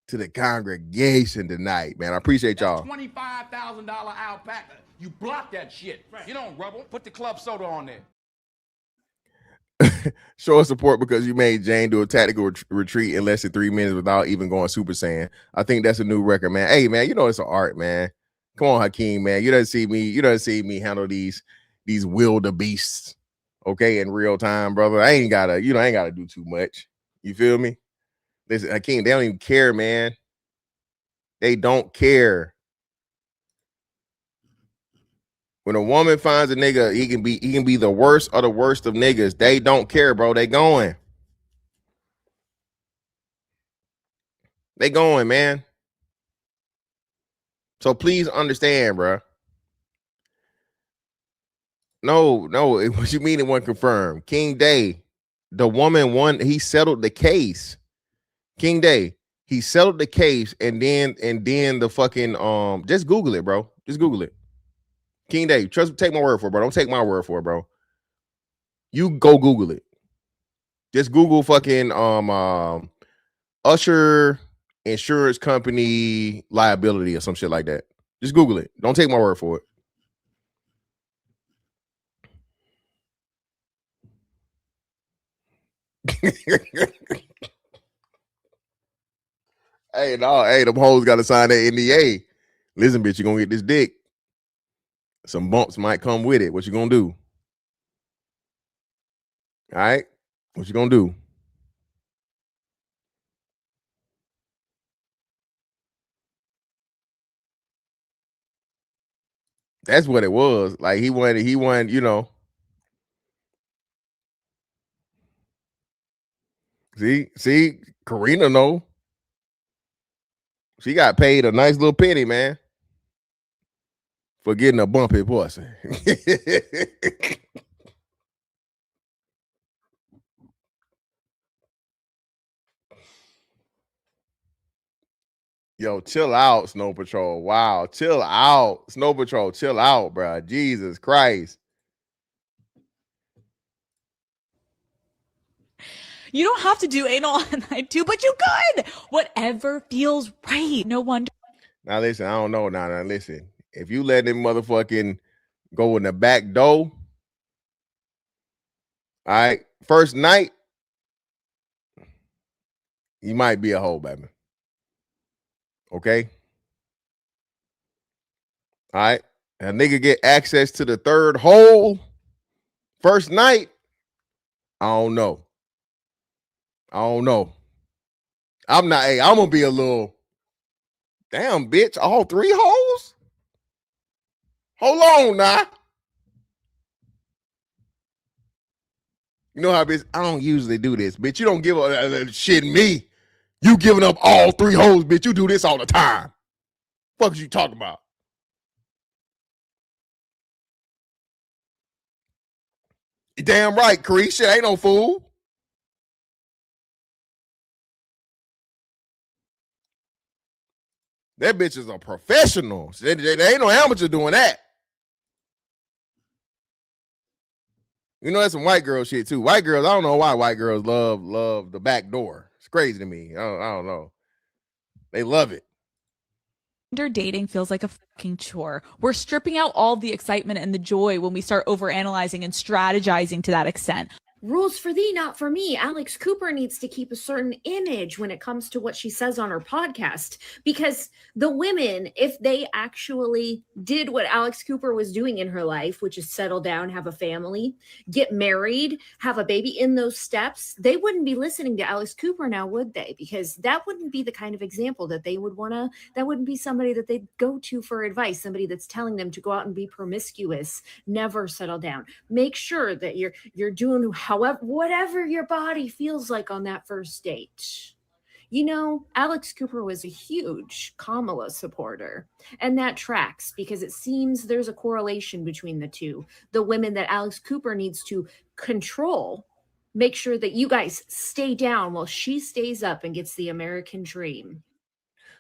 to the congregation tonight, man. I appreciate y'all. $25,000 alpaca. You block that shit. Right. You don't rubble. Put the club soda on there. Show us support because you made Jane do a tactical retreat in less than 3 minutes without even going Super Saiyan. I think that's a new record, man. Hey, man, you know it's an art, man. Come on, Hakeem, man. You don't see me handle these wildebeests, okay, in real time, brother. I ain't gotta do too much. You feel me? Listen, Hakeem, they don't even care, man. They don't care. When a woman finds a nigga, he can be the worst of the worst of niggas. They don't care, bro. They going, man. So please understand, bro. No, what you mean it wasn't confirmed? King Day, the woman won. He settled the case. King Day, he settled the case, and then the fucking just Google it, bro. Just Google it. King Day, take my word for it, bro. Don't take my word for it, bro. You go Google it. Just Google fucking Usher insurance company liability or some shit like that. Just Google it. Don't take my word for it. Hey, them hoes got to sign that NDA. Listen, bitch, you gonna get this dick. Some bumps might come with it. What you gonna do? All right, what you gonna do? That's what it was. Like he wanted, you know. See, Karina know. She got paid a nice little penny, man, for getting a bumpy pussy. Yo, chill out, Snow Patrol. Wow, chill out. Snow Patrol, chill out, bro. Jesus Christ. You don't have to do anal on night 2, but you could. Whatever feels right. No wonder. Now listen, I don't know. Now listen. If you let them motherfucking go in the back door, all right, first night, you might be a hoe, baby. Okay? All right. A nigga get access to the third hole first night. I don't know. I'm gonna be a little damn bitch. All 3 holes? Hold on now. You know how bitch, I don't usually do this, bitch. You don't give a shit me. You giving up all 3 holes, bitch. You do this all the time. Fuck you talking about? You damn right, Cree. Shit ain't no fool. That bitch is a professional. There ain't no amateur doing that. You know, that's some white girl shit too. White girls, I don't know why white girls love the back door. It's crazy to me. I don't know. They love it. Dating feels like a fucking chore. We're stripping out all the excitement and the joy when we start overanalyzing and strategizing to that extent. rules for thee, not for me. Alex Cooper needs to keep a certain image when it comes to what she says on her podcast, because the women, if they actually did what Alex Cooper was doing in her life, which is settle down, have a family, get married, have a baby in those steps, they wouldn't be listening to Alex Cooper now, would they? Because that wouldn't be the kind of example that they would want to, that wouldn't be somebody that they'd go to for advice, somebody that's telling them to go out and be promiscuous, never settle down. Make sure that you're doing however, whatever your body feels like on that first date. You know, Alex Cooper was a huge Kamala supporter, and that tracks because it seems there's a correlation between the two. The women that Alex Cooper needs to control, make sure that you guys stay down while she stays up and gets the American dream.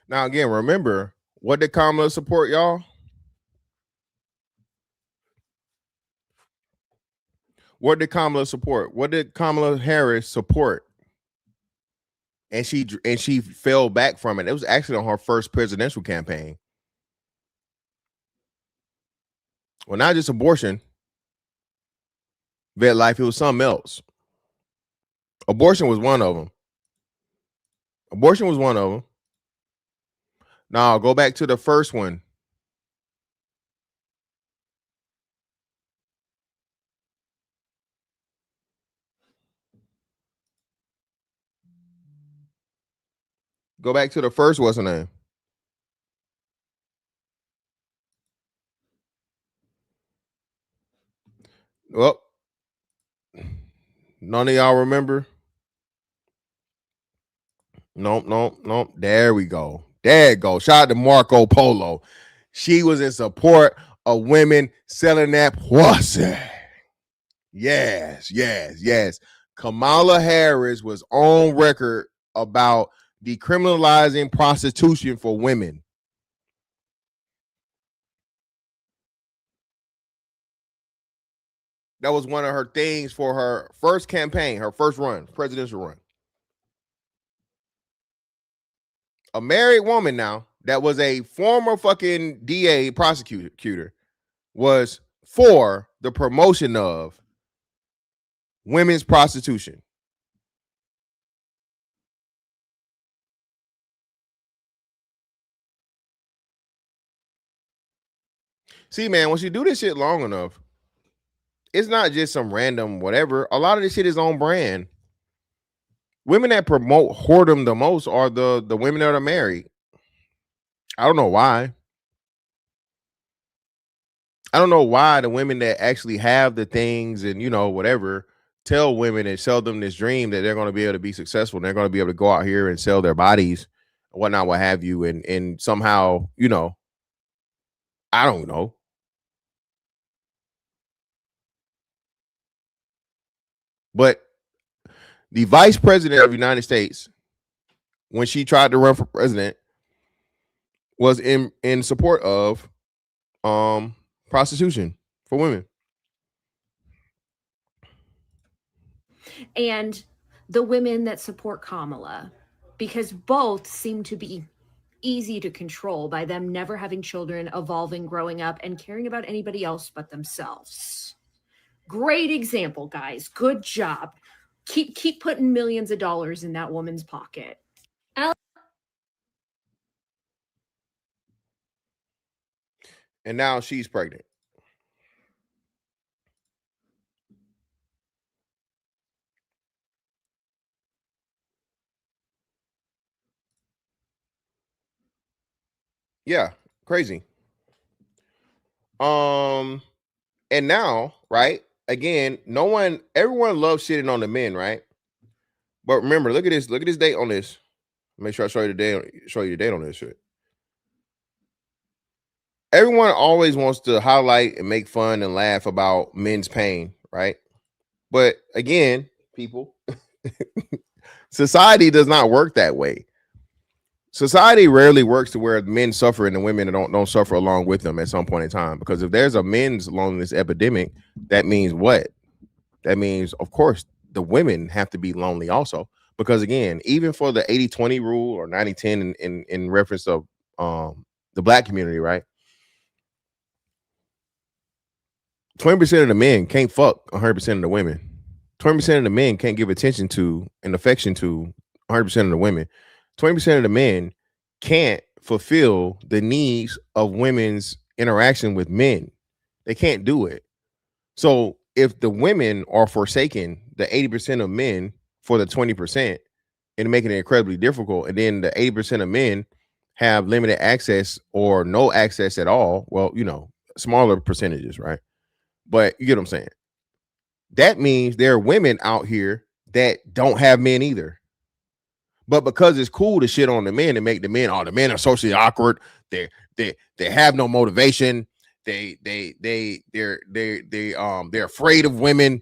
Now, again, remember, what did Kamala support, y'all? What did Kamala support? What did Kamala Harris support? And she fell back from it. It was actually on her first presidential campaign. Well, not just abortion, vet life, it was something else. Abortion was one of them. Abortion was one of them. Now, go back to the first one. Go back to the first, what's her name? Well, none of y'all remember? Nope. There we go. There it goes. Shout out to Marco Polo. She was in support of women selling that pussy. Yes. Kamala Harris was on record about decriminalizing prostitution for women. That was one of her things for her first campaign, her first run, presidential run. A married woman now that was a former fucking DA prosecutor was for the promotion of women's prostitution. See, man, once you do this shit long enough, it's not just some random whatever. A lot of this shit is on brand. Women that promote whoredom the most are the women that are married. I don't know why. I don't know why the women that actually have the things and, you know, whatever, tell women and sell them this dream that they're going to be able to be successful. And they're going to be able to go out here and sell their bodies, whatnot, what have you. And somehow, you know, I don't know. But the vice president of the United States, when she tried to run for president, was in support of prostitution for women. And the women that support Kamala, because both seem to be easy to control by them never having children, evolving, growing up, and caring about anybody else but themselves. Great example, guys. Good job. Keep putting millions of dollars in that woman's pocket. And now she's pregnant. Yeah, crazy. And now, right? Again, everyone loves shitting on the men, right? But remember, look at this date on this. Make sure I show you the date on this shit. Everyone always wants to highlight and make fun and laugh about men's pain, right? But again, people, society does not work that way. Society rarely works to where men suffer and the women don't suffer along with them at some point in time. Because if there's a men's loneliness epidemic, that means what? That means, of course, the women have to be lonely also. Because again, even for the 80-20 rule or 90-10 in reference of the black community, right? 20% of the men can't fuck 100% of the women. 20% of the men can't give attention to and affection to 100% of the women. 20% of the men can't fulfill the needs of women's interaction with men. They can't do it. So if the women are forsaking the 80% of men for the 20% and making it incredibly difficult, and then the 80% of men have limited access or no access at all, well, you know, smaller percentages, right? But you get what I'm saying. That means there are women out here that don't have men either. But because it's cool to shit on the men and make the men, oh, the men are socially awkward. They have no motivation. They're afraid of women.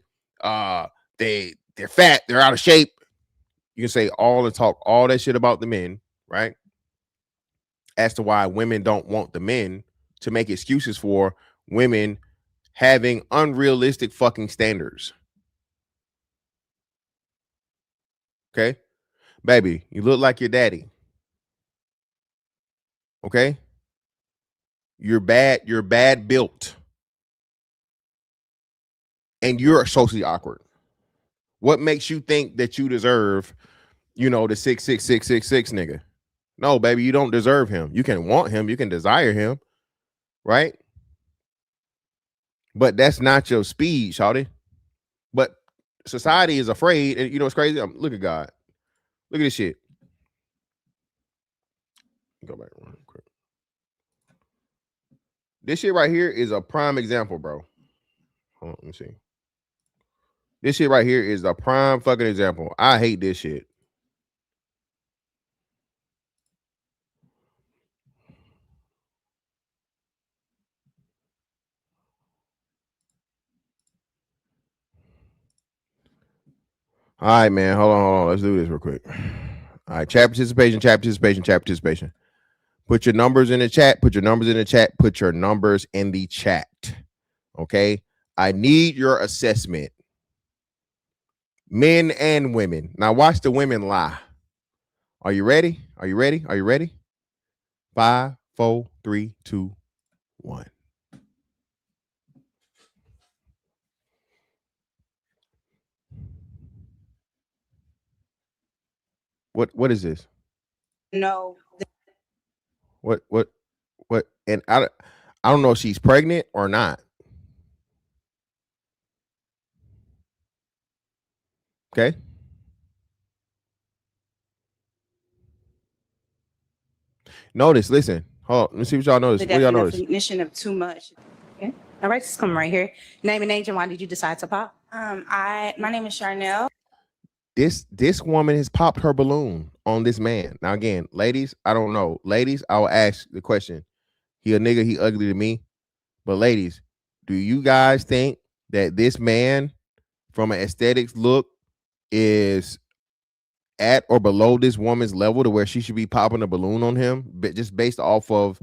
They're fat. They're out of shape. You can say all and talk all that shit about the men, right? As to why women don't want the men, to make excuses for women having unrealistic fucking standards. Okay, baby, you look like your daddy. Okay, you're bad built, and you're socially awkward. What makes you think that you deserve, you know, the 6'6" nigga? No, baby, you don't deserve him. You can want him, you can desire him, right? But that's not your speed, shawty. But society is afraid, and you know what's crazy? Look at God. Look at this shit. Go back real quick. This shit right here is a prime example, bro. Hold on, let me see. This shit right here is a prime fucking example. I hate this shit. All right, man. Hold on. Let's do this real quick. All right, chat participation. Put your numbers in the chat. Put your numbers in the chat. Okay. I need your assessment. Men and women. Now watch the women lie. Are you ready? 5, 4, 3, 2, 1. What is this? No. What? And I don't know if she's pregnant or not. Okay. Notice, listen. Hold on. Let me see what y'all notice. The What y'all notice? definition of too much. Okay. All right, it's coming right here. Name and age, and why did you decide to pop? My name is Charnel. This woman has popped her balloon on this man. Now again, ladies, I don't know. Ladies, I'll ask the question. He a nigga, he ugly to me. But ladies, do you guys think that this man from an aesthetics look is at or below this woman's level to where she should be popping a balloon on him, but just based off of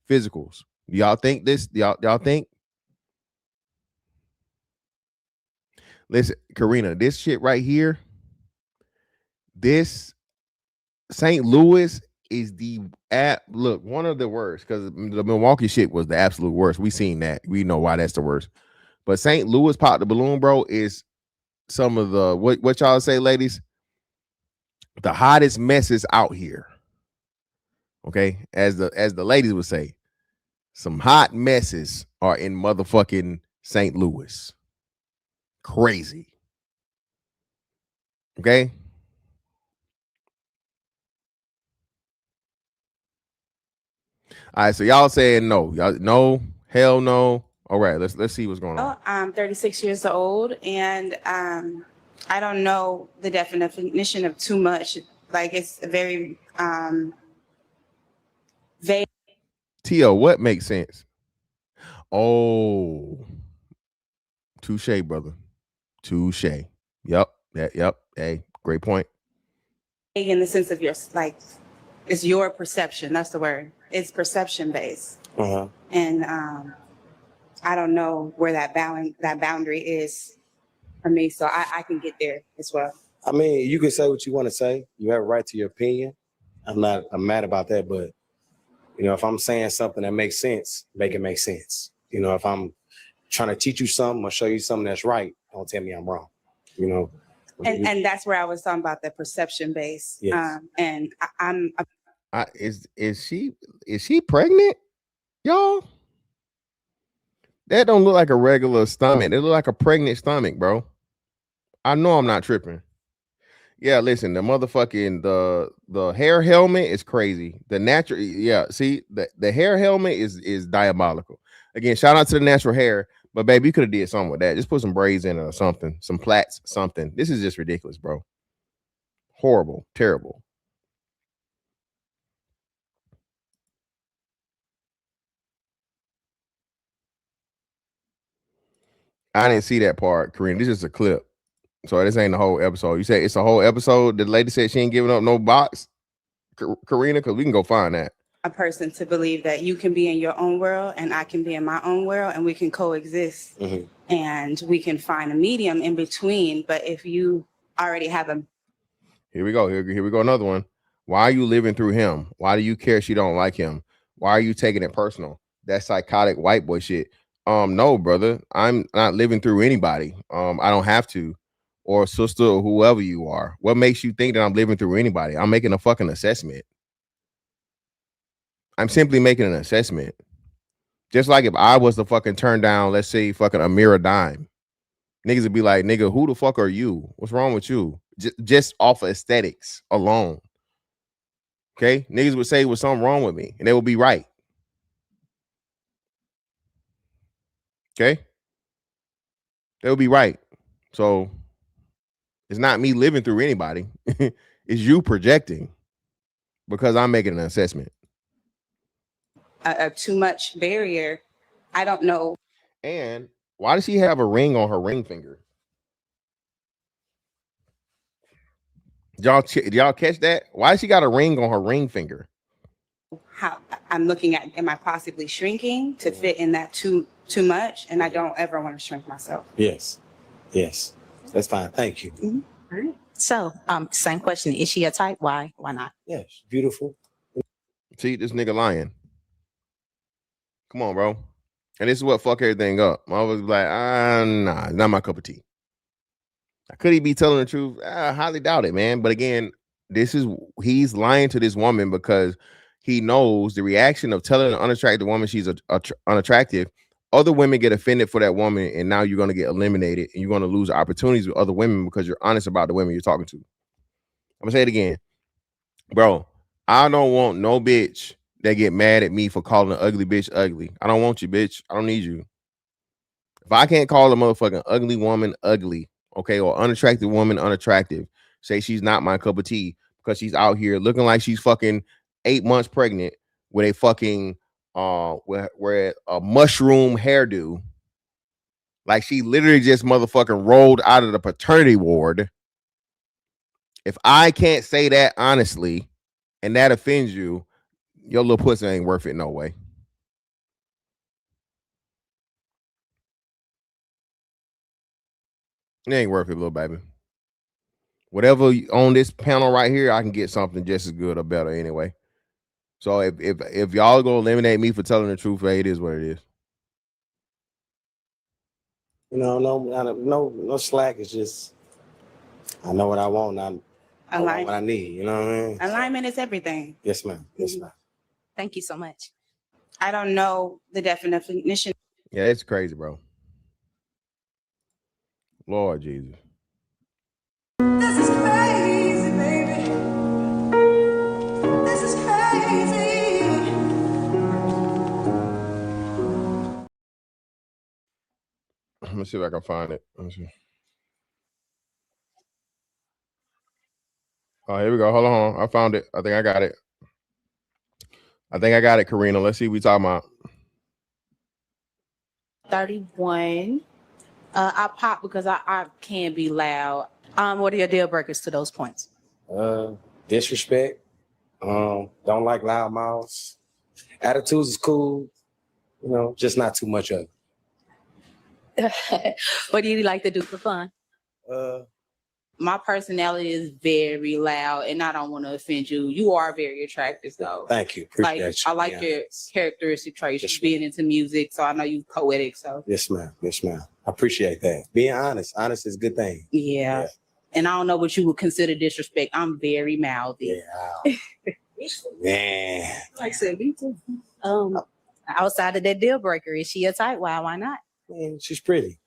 physicals? Do y'all think this? Y'all think? Listen, Karina, this shit right here, this St. Louis is the one of the worst, because the Milwaukee shit was the absolute worst. We seen that. We know why that's the worst. But St. Louis pop the balloon, bro, is some of the what y'all say, ladies? The hottest messes out here. Okay, as the ladies would say, some hot messes are in motherfucking St. Louis. Crazy. Okay. All right, so y'all saying no. Y'all no, hell no. All right, let's see what's going on. I'm 36 years old, and I don't know the definition of too much. Like, it's very vague. Tio, what makes sense? Oh, touche, brother. Touche. Yep. Yep. Hey, great point. In the sense of your, like, it's your perception. That's the word. It's perception based. Uh-huh. And I don't know where that boundary is for me. So I can get there as well. I mean, you can say what you want to say. You have a right to your opinion. I'm mad about that, but you know, if I'm saying something that makes sense, make it make sense. You know, if I'm trying to teach you something or show you something that's right, don't tell me I'm wrong. you know. And that's where I was talking about the perception base. Yes. And I'm Is she pregnant, y'all? That don't look like a regular stomach. It look like a pregnant stomach, bro. I know I'm not tripping. Yeah, listen, the motherfucking the hair helmet is crazy. The natural, yeah, see, the hair helmet is diabolical. Again, shout out to the natural hair, but baby, you could have did something with that. Just put some braids in it or something, some plaits, something. This is just ridiculous, bro. Horrible, terrible. I didn't see that part, Karina. This is a clip. So this ain't the whole episode. You say it's a whole episode. The lady said she ain't giving up no box, Karina, because we can go find that. a person to believe that you can be in your own world and I can be in my own world and we can coexist and we can find a medium in between. But if you already have a Here we go. Here we go. Another one. Why are you living through him? Why do you care she don't like him? Why are you taking it personal? That psychotic white boy shit. No, brother. I'm not living through anybody. I don't have to. Or sister or whoever you are. What makes you think that I'm living through anybody? I'm making a fucking assessment. I'm simply making an assessment. Just like if I was to fucking turn down, let's say, fucking Amira Dime, niggas would be like, nigga, who the fuck are you? What's wrong with you? Just off of aesthetics alone. Okay? Niggas would say, what's something wrong with me? And they would be right. Okay? They would be right. So it's not me living through anybody. It's you projecting because I'm making an assessment. a too much barrier, I don't know. And why does she have a ring on her ring finger? Did y'all catch that? Why does she got a ring on her ring finger? How I'm looking at, am I possibly shrinking to fit in that too much? And I don't ever want to shrink myself. Yes. That's fine. Thank you. All right. So, same question. Is she a type? Why? Why not? Yes, beautiful. See, this nigga lying. Come on, bro. And this is what fuck everything up. I was like, nah, not my cup of tea. Could he be telling the truth? I highly doubt it, man. But again, he's lying to this woman because he knows the reaction of telling an unattractive woman she's unattractive. Other women get offended for that woman, and now you're going to get eliminated, and you're going to lose opportunities with other women because you're honest about the women you're talking to. I'm going to say it again. Bro, I don't want no bitch that get mad at me for calling an ugly bitch ugly. I don't want you, bitch. I don't need you. If I can't call a motherfucking ugly woman ugly, okay, or unattractive woman unattractive, say she's not my cup of tea because she's out here looking like she's fucking 8 months pregnant with a fucking where a mushroom hairdo, like she literally just motherfucking rolled out of the paternity ward. If I can't say that honestly and that offends you, your little pussy ain't worth it no way. It ain't worth it, little baby. Whatever on this panel right here, I can get something just as good or better anyway. So if y'all gonna eliminate me for telling the truth, hey, it is what it is. You know, no slack. It's just I know what I want. I want what I need. You know what I mean? Alignment is everything. Yes, ma'am. Yes, ma'am. Thank you so much. I don't know the definition. Yeah, it's crazy, bro. Lord Jesus. This is crazy, baby. This is crazy. Let me see if I can find it. Let me see. Oh, here we go. Hold on. I found it. I think I got it, Karina. Let's see what we talking about. 31. I pop because I can be loud. What are your deal breakers to those points? Disrespect. Don't like loud mouths. Attitudes is cool. You know, just not too much of it. What do you like to do for fun? My personality is very loud, and I don't want to offend you. You are very attractive, though. Thank you. Appreciate Like, you. I like Yeah. your characteristic traits, Yes, being into music. So I know you poetic. So Yes, ma'am. Yes, ma'am. I appreciate that. Being honest. Honest is a good thing. yeah. And I don't know what you would consider disrespect. I'm very mouthy. Yeah. Man. Like I said, me too. Outside of that deal breaker, is she a type? Why not? Man, she's pretty.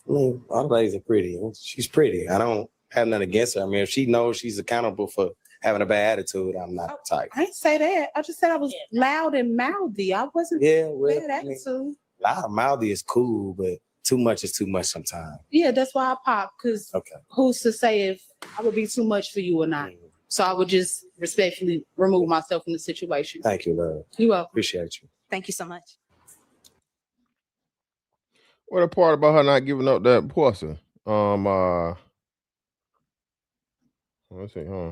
I mean, all the ladies are pretty. She's pretty. I don't have nothing against her. I mean, if she knows she's accountable for having a bad attitude, I'm not the type. I didn't say that. I just said I was loud and mouthy. I wasn't Yeah, well, bad I mean, attitude. loud and mouthy is cool, but too much is too much sometimes. Yeah, that's why I pop. Because who's to say if I would be too much for you or not? So I would just respectfully remove myself from the situation. Thank you, love. You welcome. Appreciate you. Thank you so much. What a part about her not giving up that pussy? Let's see, huh?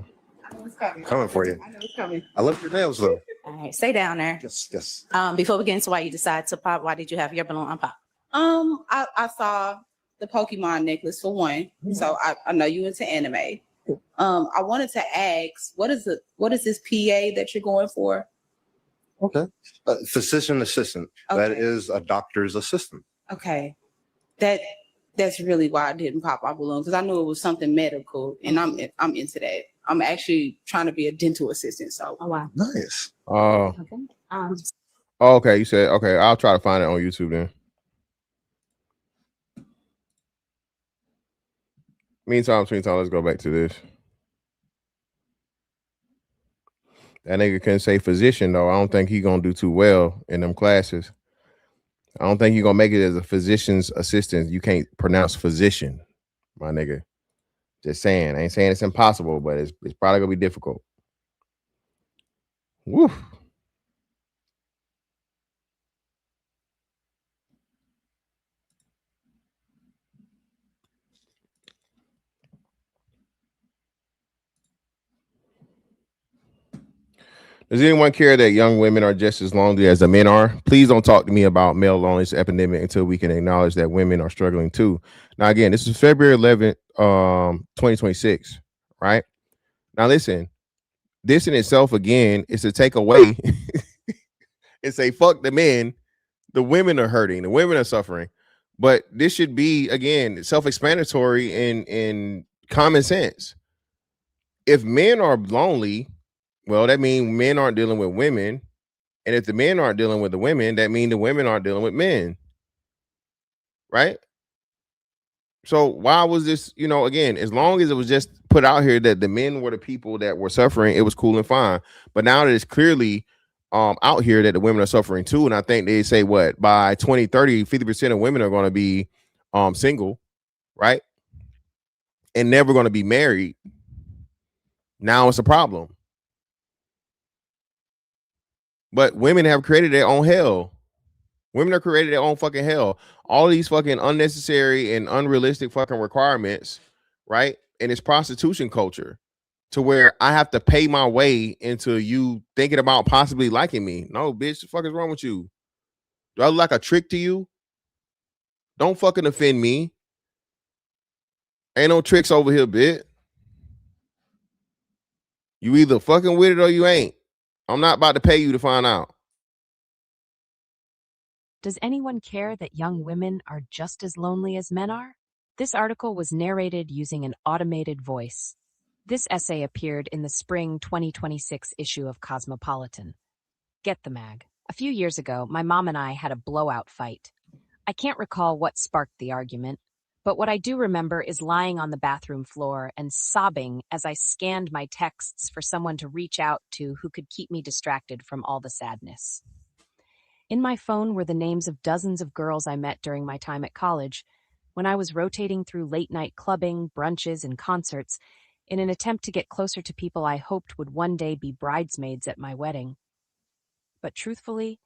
It's coming. Coming for you. I know it's coming. I love your nails though. All right, stay down there. Yes. Before we get into why you decided to pop, why did you have your balloon unpop? I saw the Pokemon necklace for one. So I know you into anime. I wanted to ask, what is this PA that you're going for? Okay. Physician assistant. That Okay. is a doctor's assistant. Okay. That's really why I didn't pop my balloon, because I knew it was something medical, and I'm into that. I'm actually trying to be a dental assistant. So wow. Nice. Okay. You said okay. I'll try to find it on YouTube then. Meantime, let's go back to this. That nigga couldn't say physician though. I don't think he gonna do too well in them classes. I don't think you're gonna make it as a physician's assistant. You can't pronounce physician, my nigga. Just saying. I ain't saying it's impossible, but it's probably gonna be difficult. Woo. Does anyone care that young women are just as lonely as the men are? Please don't talk to me about male loneliness epidemic until we can acknowledge that women are struggling too. Now, again, this is February 11th, 2026, right? Now, listen, this in itself, again, is to take away and say, fuck the men. The women are hurting. The women are suffering. But this should be, again, self-explanatory and common sense. If men are lonely, well, that means men aren't dealing with women. And if the men aren't dealing with the women, that means the women aren't dealing with men. Right? So why was this, again, as long as it was just put out here that the men were the people that were suffering, it was cool and fine. But now that it's clearly out here that the women are suffering too. And I think they say what, by 2030, 50% of women are going to be single, right? And never going to be married. Now it's a problem. But women have created their own hell. Women have created their own fucking hell. All these fucking unnecessary and unrealistic fucking requirements, right? And it's prostitution culture to where I have to pay my way into you thinking about possibly liking me. No, bitch, the fuck is wrong with you? Do I look like a trick to you? Don't fucking offend me. Ain't no tricks over here, bitch. You either fucking with it or you ain't. I'm not about to pay you to find out. Does anyone care that young women are just as lonely as men are? This article was narrated using an automated voice. This essay appeared in the spring 2026 issue of Cosmopolitan. Get the mag. A few years ago, my mom and I had a blowout fight. I can't recall what sparked the argument, but what I do remember is lying on the bathroom floor and sobbing as I scanned my texts for someone to reach out to who could keep me distracted from all the sadness. In my phone were the names of dozens of girls I met during my time at college, when I was rotating through late-night clubbing, brunches, and concerts in an attempt to get closer to people I hoped would one day be bridesmaids at my wedding. But truthfully,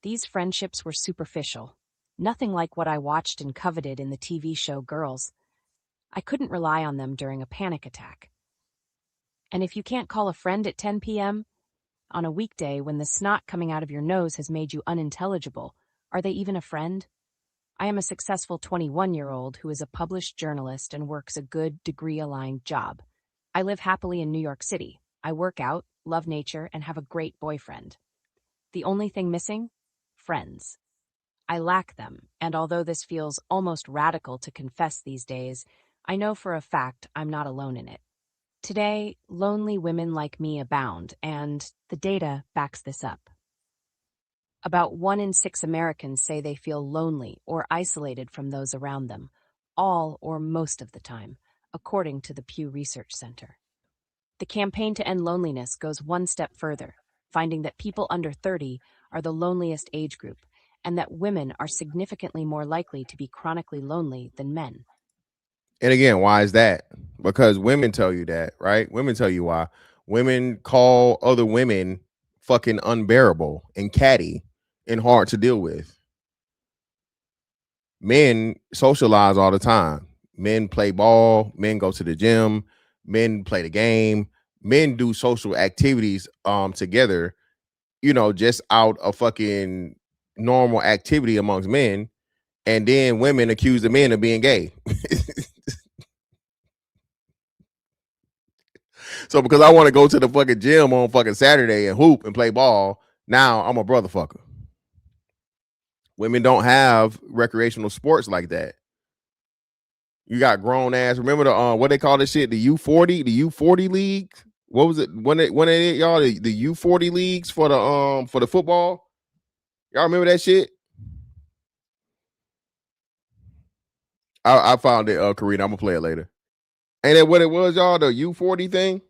these friendships were superficial, nothing like what I watched and coveted in the TV show Girls. I couldn't rely on them during a panic attack. And if you can't call a friend at 10 p.m., on a weekday when the snot coming out of your nose has made you unintelligible, are they even a friend? I am a successful 21-year-old who is a published journalist and works a good degree-aligned job. I live happily in New York City. I work out, love nature, and have a great boyfriend. The only thing missing? Friends. I lack them, and although this feels almost radical to confess these days, I know for a fact I'm not alone in it. Today, lonely women like me abound, and the data backs this up. About 1 in 6 Americans say they feel lonely or isolated from those around them, all or most of the time, according to the Pew Research Center. The campaign to end loneliness goes one step further, finding that people under 30 are the loneliest age group, and that women are significantly more likely to be chronically lonely than men. And again, why is that? Because women tell you that, right? Women tell you why. Women call other women fucking unbearable and catty and hard to deal with. Men socialize all the time. Men play ball, men go to the gym, men play the game, men do social activities together, just out of fucking normal activity amongst men. And then women accuse the men of being gay. So because I want to go to the fucking gym on fucking Saturday and hoop and play ball, now I'm a brother fucker. Women don't have recreational sports like that. You got grown ass. Remember the what they call this shit? The U40, the U40 league. What was it? When it y'all the U40 leagues for the football? Y'all remember that shit? I found it, Karina. I'm gonna play it later. Ain't that what it was, y'all? The U40 thing?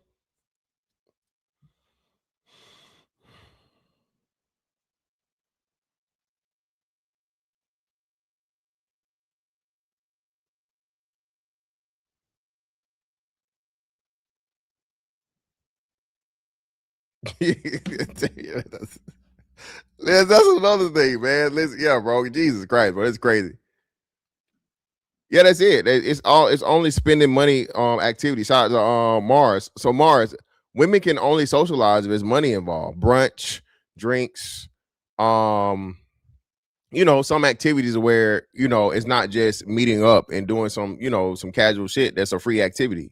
That's another thing, man. Listen, yeah, bro. Jesus Christ, bro. It's crazy. Yeah, that's it. It's only spending money on activities. Shout out to Mars. So Mars, women can only socialize if there's money involved. Brunch, drinks, some activities where, it's not just meeting up and doing some casual shit. That's a free activity.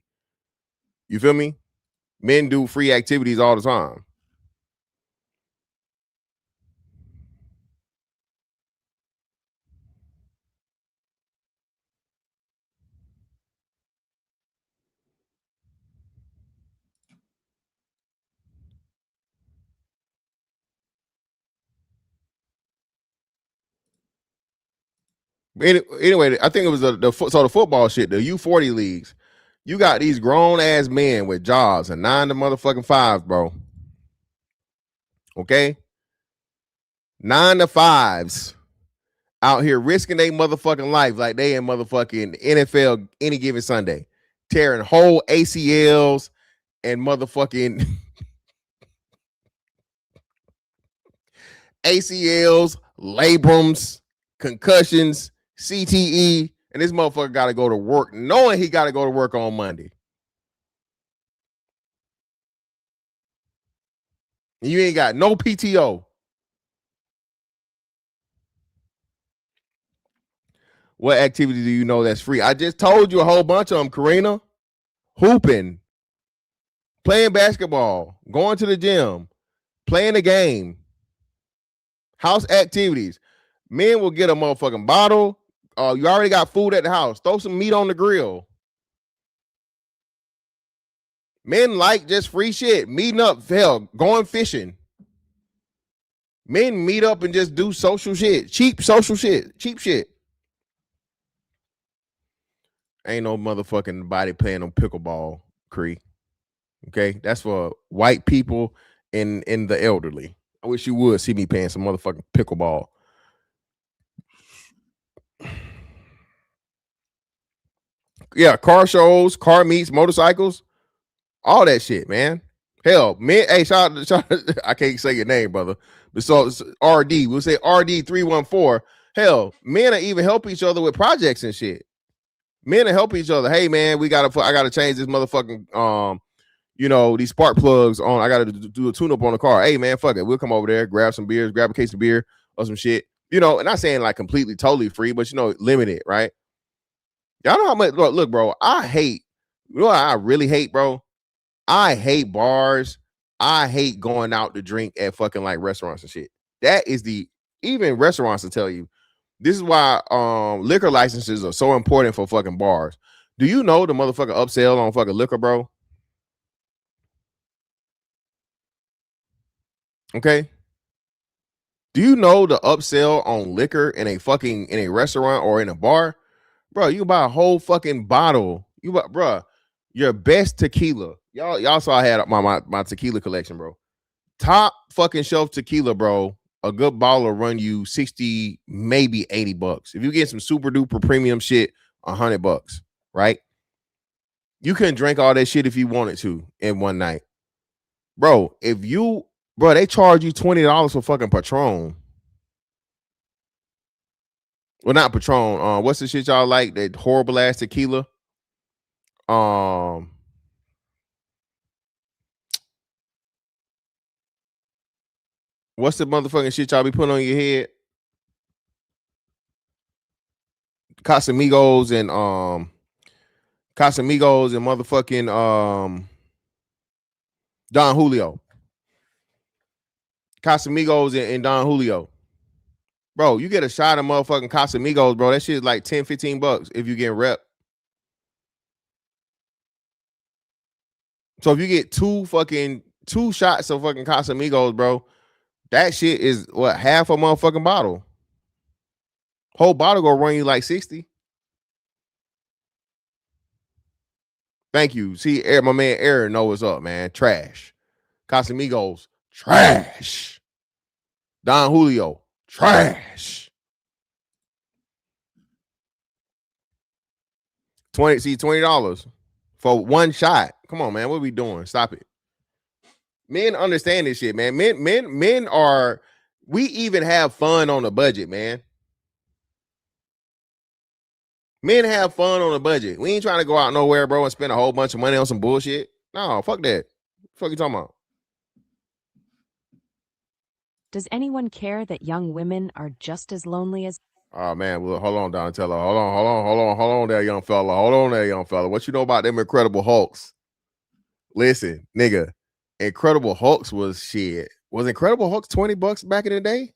You feel me? Men do free activities all the time. Anyway, I think it was the football shit, the U40 leagues. You got these grown ass men with jobs and 9 to motherfucking 5, bro. Okay, 9 to 5s out here risking their motherfucking life like they in motherfucking NFL any given Sunday, tearing whole ACLs and motherfucking ACLs, labrums, concussions, CTE, and this motherfucker got to go to work knowing he got to go to work on Monday. You ain't got no PTO. What activity do you know that's free? I just told you a whole bunch of them, Karina. Hooping, playing basketball, going to the gym, playing a game, house activities. Men will get a motherfucking bottle. You already got food at the house. Throw some meat on the grill. Men like just free shit. Meeting up, hell, going fishing. Men meet up and just do social shit. Cheap social shit. Cheap shit. Ain't no motherfucking body playing on pickleball, Cree. Okay? That's for white people and the elderly. I wish you would see me playing some motherfucking pickleball. Yeah, car shows, car meets, motorcycles, all that shit, man. Hell, man. Hey, shout out, I can't say your name, brother. But so RD, we'll say RD314. Hell, men are even help each other with projects and shit. Men are help each other. Hey, man, I gotta change this motherfucking these spark plugs on. I gotta do a tune up on the car. Hey, man, fuck it. We'll come over there, grab some beers, grab a case of beer or some shit. You know, and not saying like completely, totally free, but you know, limited, right? Y'all know how much. Look, bro. I hate. You know what I really hate, bro? I hate bars. I hate going out to drink at fucking like restaurants and shit. That is the even restaurants will tell you. This is why liquor licenses are so important for fucking bars. Do you know the motherfucking upsell on fucking liquor, bro? Okay. Do you know the upsell on liquor in a restaurant or in a bar? Bro, you can buy a whole fucking bottle. You buy, bro, your best tequila. Y'all saw I had my tequila collection, bro. Top fucking shelf tequila, bro. A good bottle will run you 60, maybe $80. If you get some super duper premium shit, $100, right? You can drink all that shit if you wanted to in one night. Bro, they charge you $20 for fucking Patron. Well, not Patron. What's the shit y'all like? That horrible ass tequila. What's the motherfucking shit y'all be putting on your head? Casamigos and motherfucking Don Julio. Casamigos and Don Julio. Bro, you get a shot of motherfucking Casamigos, bro. That shit is like $10-15 if you get rep. So if you get two shots of fucking Casamigos, bro, that shit is what, half a motherfucking bottle. Whole bottle gonna run you like 60. Thank you. See, my man Aaron know what's up, man. Trash. Casamigos, trash. Don Julio, trash. $20 for one shot. Come on, man. What are we doing? Stop it. Men understand this shit, man. Men are, we even have fun on a budget, man. Men have fun on a budget. We ain't trying to go out nowhere, bro, and spend a whole bunch of money on some bullshit. No, fuck that. Fuck you talking about? Does anyone care that young women are just as lonely as... Oh, man. Well, hold on, Donatella. Hold on there, young fella. Hold on there, young fella. What you know about them Incredible Hulks? Listen, nigga. Incredible Hulks was shit. Was Incredible Hulks $20 back in the day?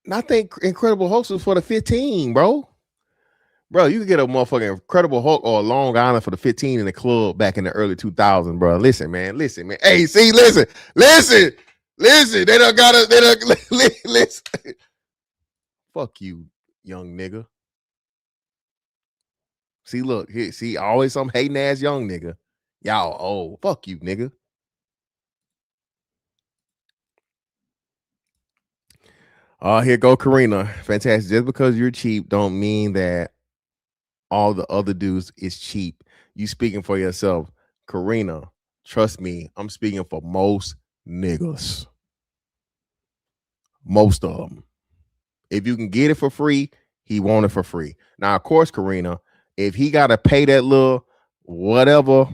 And I think Incredible Hulks was for the 15, bro. Bro, you could get a motherfucking Incredible Hulk or a Long Island for the 15 in the club back in the early 2000s, bro. Listen, man. Hey, see, listen. They done got us. They done listen. Fuck you, young nigga. See, look, here, see, always some hating ass young nigga. Y'all old. Fuck you, nigga. Here go Karina. Fantastic. Just because you're cheap don't mean that all the other dudes is cheap. You speaking for yourself. Karina, trust me, I'm speaking for most niggas. Most of them. If you can get it for free, he want it for free. Now, of course, Karina, if he got to pay that little whatever,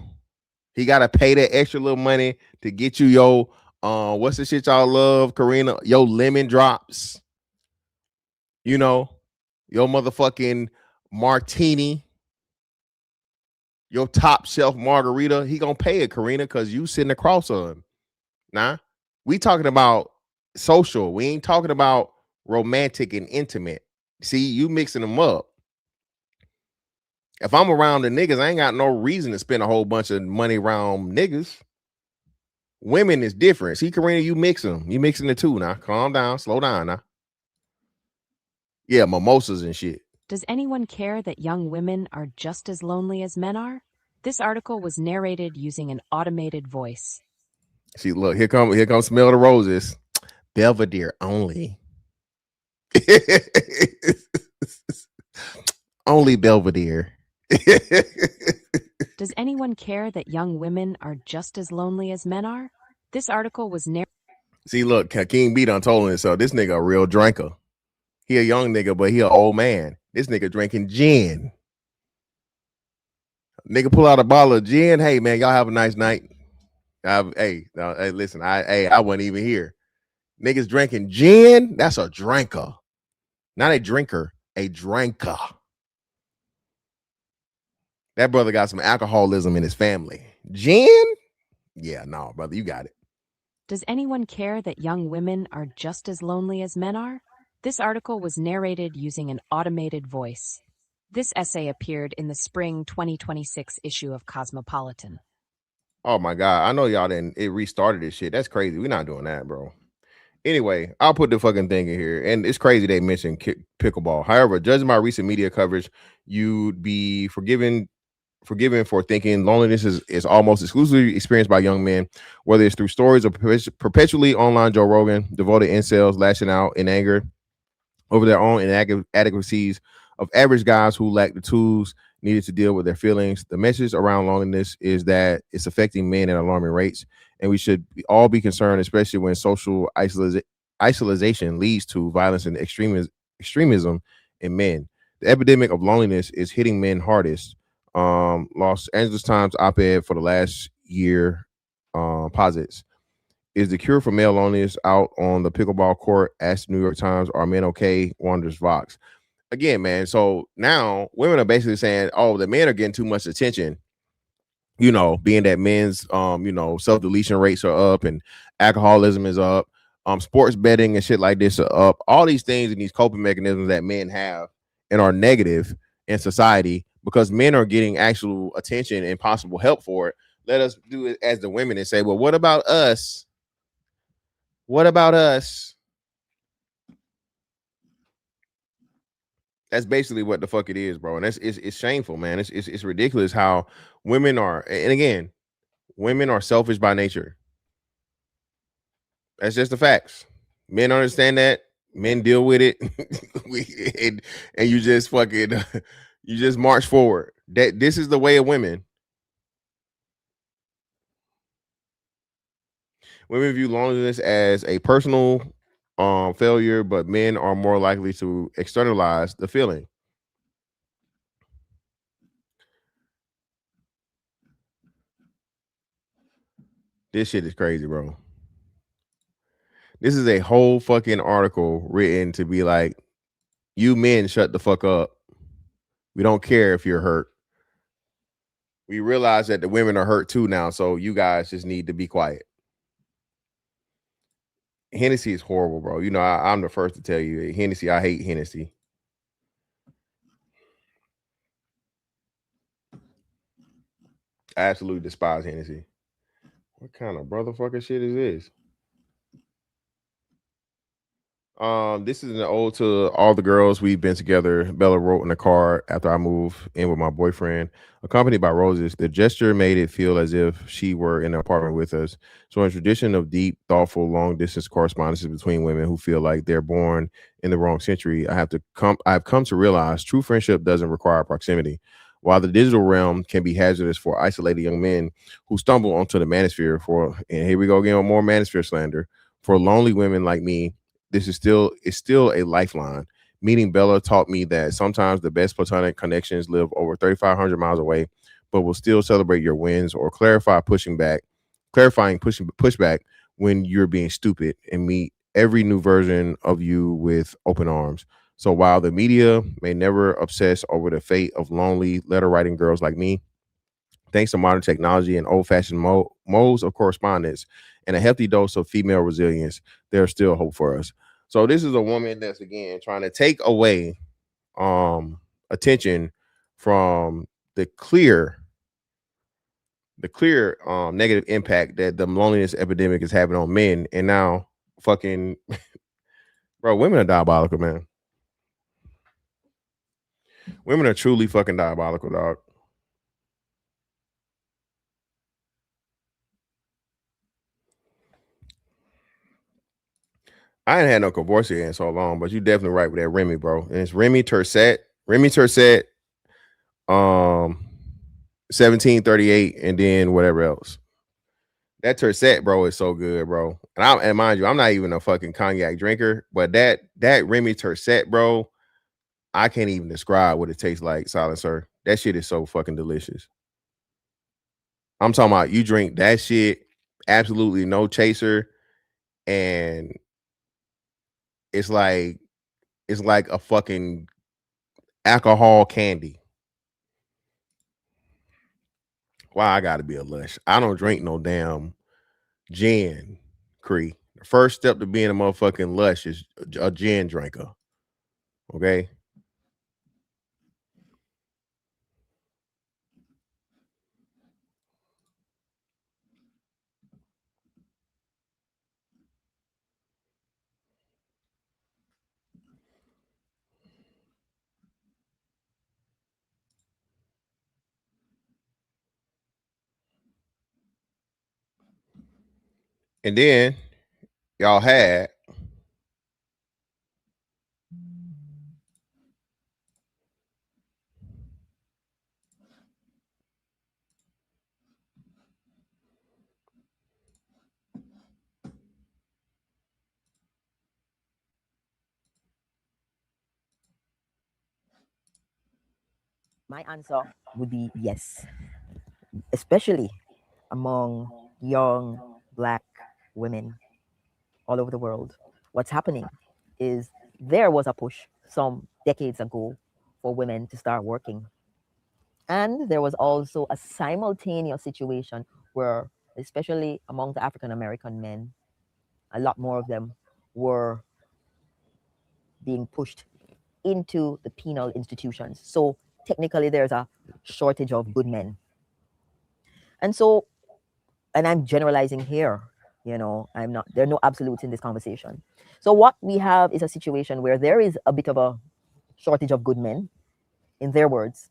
he got to pay that extra little money to get you your, what's the shit y'all love, Karina? Your lemon drops. You know, your motherfucking martini, your top shelf margarita. He gonna pay it, Karina, because you sitting across on him. Nah, we talking about social. We ain't talking about romantic and intimate. See, you mixing them up. If I'm around the niggas, I ain't got no reason to spend a whole bunch of money around niggas. Women is different. See, Karina, you mix them. You mixing the two now. Calm down. Slow down now. Yeah, mimosas and shit. Does anyone care that young women are just as lonely as men are? This article was narrated using an automated voice. See, look, here come Smell the Roses. Belvedere only. Only Belvedere. Does anyone care that young women are just as lonely as men are? This article was narrated. See, look, King B done told himself this nigga a real drinker. He a young nigga, but he an old man. This nigga drinking gin. Nigga pull out a bottle of gin. Hey, man, y'all have a nice night. Hey, no, hey, listen, I wasn't even here. Niggas drinking gin, that's a drinker. Not a drinker, a drinker. That brother got some alcoholism in his family. Gin? Yeah, no, brother, you got it. Does anyone care that young women are just as lonely as men are? This article was narrated using an automated voice. This essay appeared in the spring 2026 issue of Cosmopolitan. Oh my God. I know y'all didn't it restarted this shit. That's crazy. We're not doing that, bro. Anyway, I'll put the fucking thing in here. And it's crazy they mentioned pickleball. However, judging by recent media coverage, you'd be forgiven for thinking loneliness is almost exclusively experienced by young men, whether it's through stories of perpetually online Joe Rogan, devoted incels lashing out in anger over their own inadequacies of average guys who lack the tools needed to deal with their feelings. The message around loneliness is that it's affecting men at alarming rates, and we should all be concerned, especially when social isolation leads to violence and extremism in men. The epidemic of loneliness is hitting men hardest. Los Angeles Times op-ed for the last year posits. Is the cure for male loneliness out on the pickleball court? Asked New York Times. Are men okay? Wonders Vox. Again, man. So now women are basically saying, oh, the men are getting too much attention. You know, being that men's self-deletion rates are up and alcoholism is up, sports betting and shit like this are up. All these things and these coping mechanisms that men have and are negative in society because men are getting actual attention and possible help for it. Let us do it as the women and say, well, what about us? What about us? That's basically what the fuck it is, bro. And it's shameful, man. It's ridiculous how women are. And again, women are selfish by nature. That's just the facts. Men understand that. Men deal with it. and you just fucking you just march forward. That this is the way of women. Women view loneliness as a personal failure, but men are more likely to externalize the feeling. This shit is crazy, bro. This is a whole fucking article written to be like, you men shut the fuck up. We don't care if you're hurt. We realize that the women are hurt too now, so you guys just need to be quiet. Hennessy is horrible, bro. You know, I'm the first to tell you, Hennessy, I hate Hennessy. I absolutely despise Hennessy. What kind of brotherfucker shit is this? This is an ode to all the girls we've been together. Bella wrote in the car after I moved in with my boyfriend, accompanied by roses. The gesture made it feel as if she were in an apartment with us. So, in tradition of deep, thoughtful, long distance correspondences between women who feel like they're born in the wrong century, I've come to realize true friendship doesn't require proximity. While the digital realm can be hazardous for isolated young men who stumble onto the manosphere and here we go again with more manosphere slander, for lonely women like me, this is still a lifeline. Meeting Bella taught me that sometimes the best platonic connections live over 3,500 miles away, but will still celebrate your wins or clarifying pushback when you're being stupid and meet every new version of you with open arms. So while the media may never obsess over the fate of lonely letter writing girls like me, thanks to modern technology and old-fashioned modes of correspondence and a healthy dose of female resilience, there's still hope for us. So this is a woman that's again trying to take away attention from the clear negative impact that the loneliness epidemic is having on men. And now fucking bro, women are diabolical, man. Women are truly fucking diabolical, dog. I ain't had no Courvoisier in so long, but you definitely right with that Remy, bro. And it's Remy Tercet, 1738, and then whatever else. That Tercet, bro, is so good, bro. And mind you, I'm not even a fucking cognac drinker, but that Remy Tercet, bro, I can't even describe what it tastes like, Silencer. That shit is so fucking delicious. I'm talking about you drink that shit absolutely no chaser, and it's like a fucking alcohol candy. Why I gotta be a lush? I don't drink no damn gin, Cree. The first step to being a motherfucking lush is a gin drinker. Okay. And then y'all had My answer would be yes, especially among young black women all over the world. What's happening is there was a push some decades ago for women to start working. And there was also a simultaneous situation where, especially among the African American men, a lot more of them were being pushed into the penal institutions. So technically, there's a shortage of good men. And so, and I'm generalizing here, I'm not, there are no absolutes in this conversation. So, what we have is a situation where there is a bit of a shortage of good men, in their words,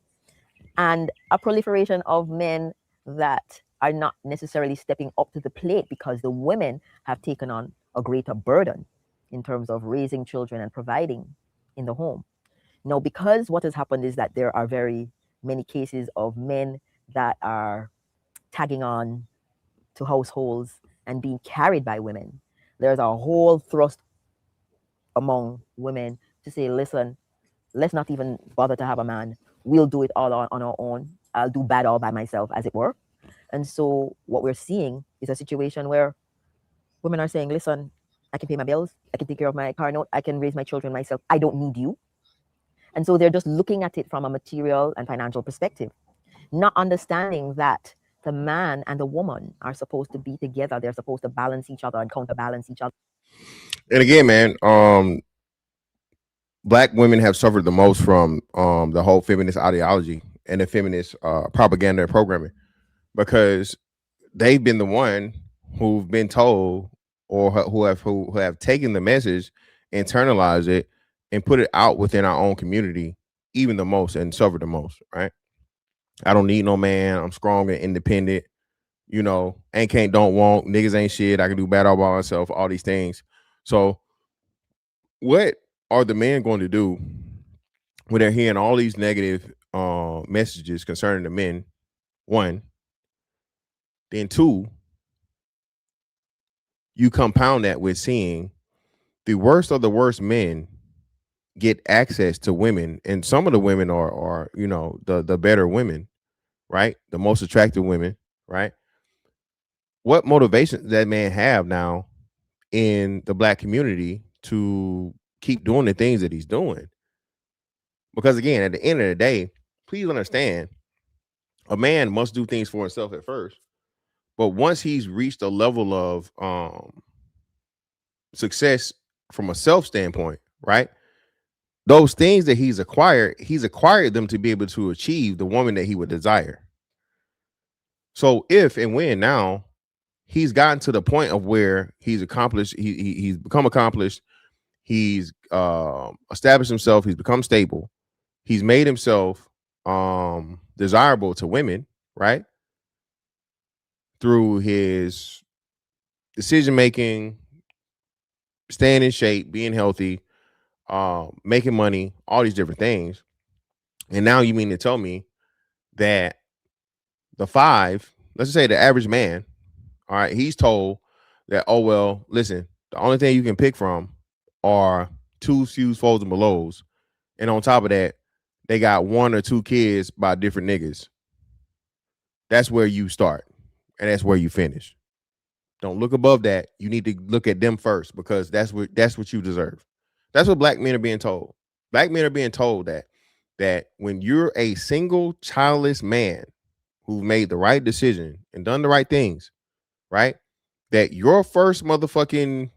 and a proliferation of men that are not necessarily stepping up to the plate because the women have taken on a greater burden in terms of raising children and providing in the home. Now, because what has happened is that there are very many cases of men that are tagging on to households and being carried by women. There's a whole thrust among women to say, listen, let's not even bother to have a man. We'll do it all on our own. I'll do bad all by myself, as it were. And so what we're seeing is a situation where women are saying, listen, I can pay my bills. I can take care of my car note. I can raise my children myself. I don't need you. And so they're just looking at it from a material and financial perspective, not understanding that the man and the woman are supposed to be together. They're supposed to balance each other and counterbalance each other. And again, man, black women have suffered the most from the whole feminist ideology and the feminist propaganda and programming, because they've been the one who've been told, or who have taken the message, internalized it, and put it out within our own community even the most, and suffered the most. Right? I don't need no man. I'm strong and independent. Ain't, can't, don't, won't. Niggas ain't shit. I can do bad all by myself. All these things. So, what are the men going to do when they're hearing all these negative messages concerning the men? One, then two, you compound that with seeing the worst of the worst men get access to women, and some of the women are the better women, right? The most attractive women, right? What motivation does that man have now in the black community to keep doing the things that he's doing? Because again, at the end of the day, please understand, a man must do things for himself at first, but once he's reached a level of success from a self standpoint, right? Those things that he's acquired them to be able to achieve the woman that he would desire. So if and when now he's gotten to the point of where he's accomplished, he's become accomplished, he's established himself, he's become stable, he's made himself desirable to women, right? Through his decision making, staying in shape, being healthy, making money, all these different things. And now you mean to tell me that the five, let's just say the average man, all right, he's told that, oh, well, listen, the only thing you can pick from are two fuse folds and belows. And on top of that, they got one or two kids by different niggas. That's where you start. And that's where you finish. Don't look above that. You need to look at them first, because that's what you deserve. That's what black men are being told. Black men are being told that when you're a single childless man who made the right decision and done the right things, right? That your first motherfucking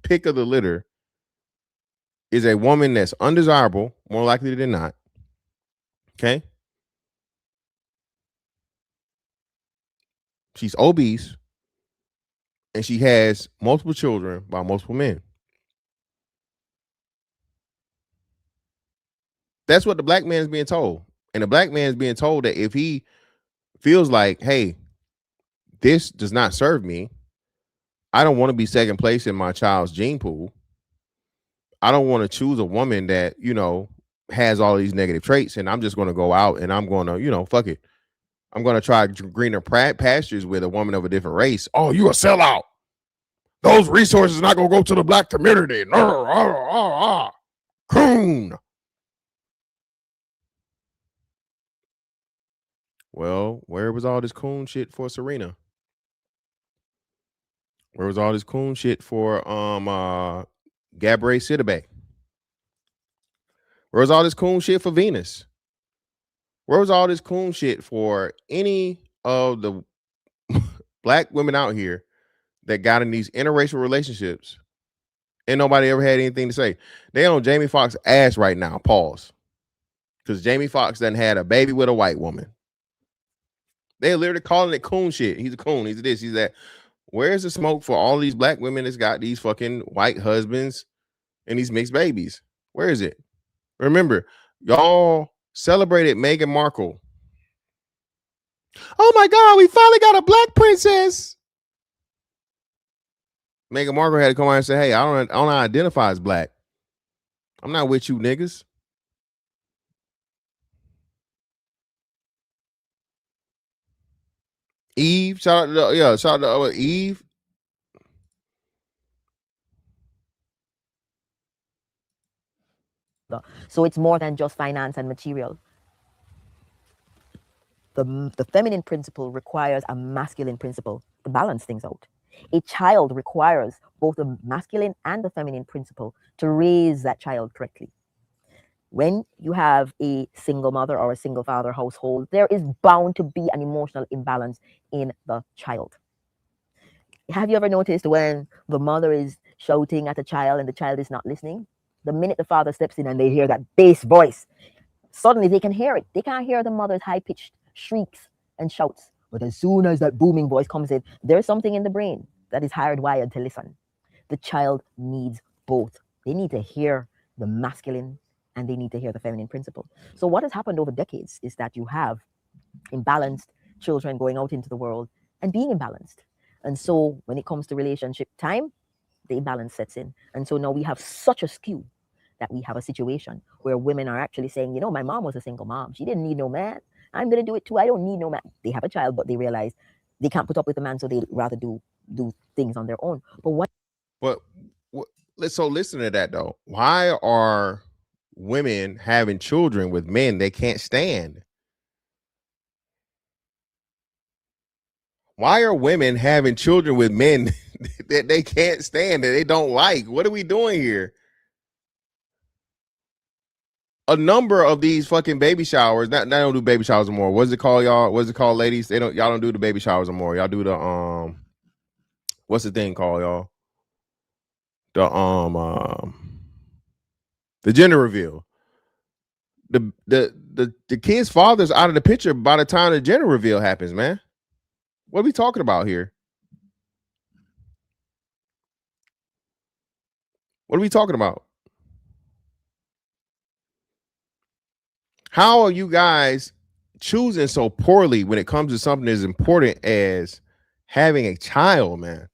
pick of the litter is a woman that's undesirable, more likely than not. Okay. She's obese and she has multiple children by multiple men. That's what the black man is being told. And the black man is being told that if he feels like, hey, this does not serve me, I don't want to be second place in my child's gene pool. I don't want to choose a woman that, has all these negative traits, and I'm just going to go out and I'm going to, fuck it. I'm going to try greener pastures with a woman of a different race. Oh, you a sellout. Those resources are not going to go to the black community. Coon. Well, where was all this coon shit for Serena? Where was all this coon shit for Gabrielle Sidibe? Where was all this coon shit for Venus? Where was all this coon shit for any of the black women out here that got in these interracial relationships and nobody ever had anything to say? They on Jamie Foxx's ass right now. Pause. Because Jamie Foxx done had a baby with a white woman. They're literally calling it coon shit. He's a coon. He's this. He's that. Where's the smoke for all these black women that's got these fucking white husbands and these mixed babies? Where is it? Remember, y'all celebrated Meghan Markle. Oh my God, we finally got a black princess. Meghan Markle had to come out and say, hey, I don't identify as black. I'm not with you niggas. Eve, shout out to Eve. So it's more than just finance and material. The feminine principle requires a masculine principle to balance things out. A child requires both the masculine and the feminine principle to raise that child correctly. When you have a single mother or a single father household, there is bound to be an emotional imbalance in the child. Have you ever noticed when the mother is shouting at a child and the child is not listening? The minute the father steps in and they hear that bass voice, suddenly they can hear it. They can't hear the mother's high-pitched shrieks and shouts. But as soon as that booming voice comes in, there's something in the brain that is hardwired to listen. The child needs both. They need to hear the masculine and they need to hear the feminine principle. So what has happened over decades is that you have imbalanced children going out into the world and being imbalanced. And so when it comes to relationship time, the imbalance sets in. And so now we have such a skew that we have a situation where women are actually saying, my mom was a single mom. She didn't need no man. I'm going to do it too. I don't need no man. They have a child, but they realize they can't put up with a man, so they'd rather do things on their own. But So listen to that, though. Why are women having children with men they can't stand? Why are women having children with men that they can't stand, that they don't like? What are we doing here? A number of these fucking baby showers. They don't do baby showers anymore. What's it called, y'all? What's it called, ladies? Y'all don't do the baby showers anymore. Y'all do the what's the thing called, y'all? The gender reveal. The kid's father's out of the picture by the time the gender reveal happens, man. What are we talking about here? What are we talking about? How are you guys choosing so poorly when it comes to something as important as having a child, man?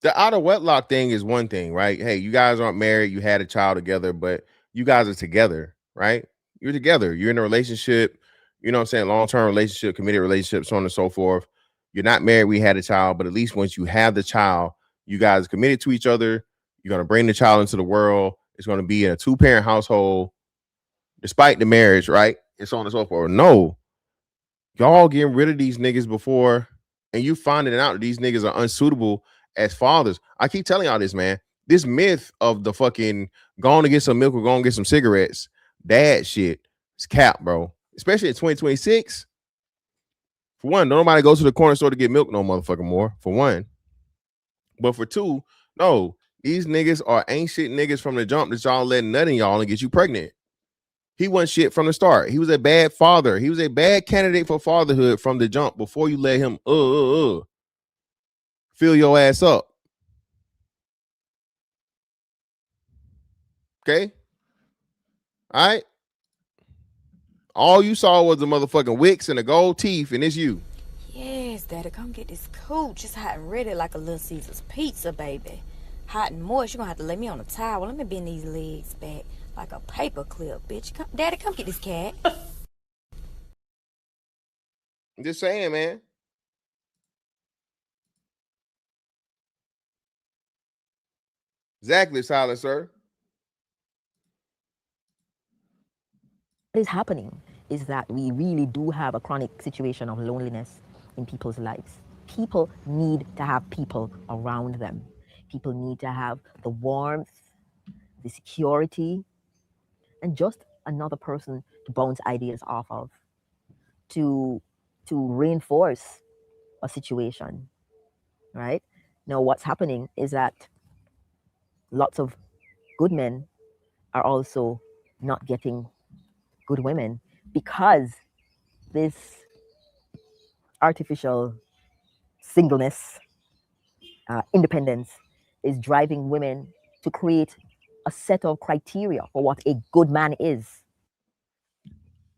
The out of wedlock thing is one thing, right? Hey, you guys aren't married, you had a child together, but you guys are together, right? You're together, you're in a relationship, you know what I'm saying? Long-term relationship, committed relationship, so on and so forth. You're not married, we had a child, but at least once you have the child, you guys are committed to each other. You're going to bring the child into the world. It's going to be in a two-parent household, despite the marriage, right? And so on and so forth. No, Y'all getting rid of these niggas before, and you finding out that these niggas are unsuitable as fathers. I keep telling y'all this, man. This myth of the fucking going to get some milk or going to get some cigarettes, dad shit, it's cap, bro. Especially in 2026. For one, nobody goes to the corner store to get milk no motherfucking more. For one, but for two, no, these niggas are ain't shit niggas from the jump that y'all letting nut in y'all and get you pregnant. He wasn't shit from the start. He was a bad father. He was a bad candidate for fatherhood from the jump before you let him fill your ass up. Okay? All right? All you saw was the motherfucking wicks and the gold teeth, and it's you. Yes, Daddy, come get this cooch. It's hot and ready like a Little Caesar's pizza, baby. Hot and moist. You're gonna have to lay me on a towel. Let me bend these legs back like a paper clip, bitch. Come, Daddy, come get this cat. I'm just saying, man. Exactly, silent sir. What is happening is that we really do have a chronic situation of loneliness in people's lives. People need to have people around them. People need to have the warmth, the security, and just another person to bounce ideas off of, to reinforce a situation, right? Now, what's happening is that lots of good men are also not getting good women because this artificial singleness, independence is driving women to create a set of criteria for what a good man is.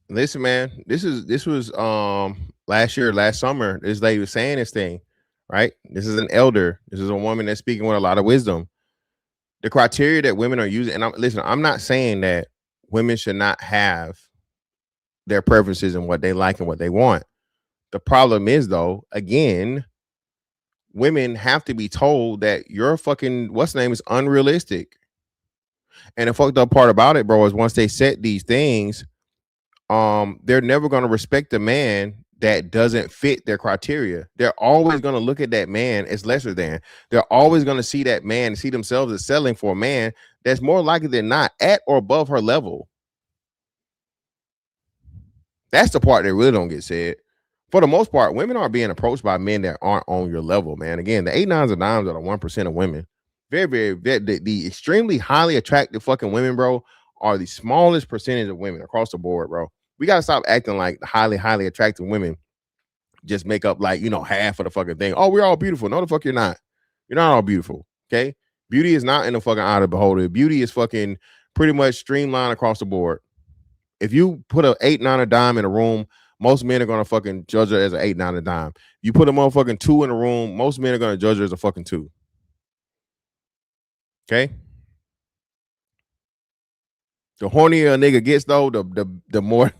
Listen, man, this was last summer. This lady was saying this thing, right? This is an elder. This is a woman that's speaking with a lot of wisdom. The criteria that women are using, and I'm not saying that women should not have their preferences and what they like and what they want. The problem is, though, again, women have to be told that your fucking what's the name is unrealistic. And the fucked up part about it, bro, is once they set these things, they're never going to respect a man that doesn't fit their criteria. They're always going to look at that man as lesser than. They're always going to see that man and see themselves as settling for a man that's more likely than not at or above her level. That's the part that really don't get said. For the most part, women are being approached by men that aren't on your level, man. Again, the 8-9s and 9s are the 1% of women. The extremely highly attractive fucking women, bro, are the smallest percentage of women across the board, bro. We got to stop acting like highly attractive women just make up like, half of the fucking thing. Oh, we're all beautiful. No, the fuck you're not. You're not all beautiful, okay? Beauty is not in the fucking eye of the beholder. Beauty is fucking pretty much streamlined across the board. If you put an 8, 9, or dime in a room, most men are gonna fucking judge her as an 8, 9, or dime. You put a motherfucking 2 in a room, most men are gonna judge her as a fucking 2. Okay. The hornier a nigga gets, though, the more.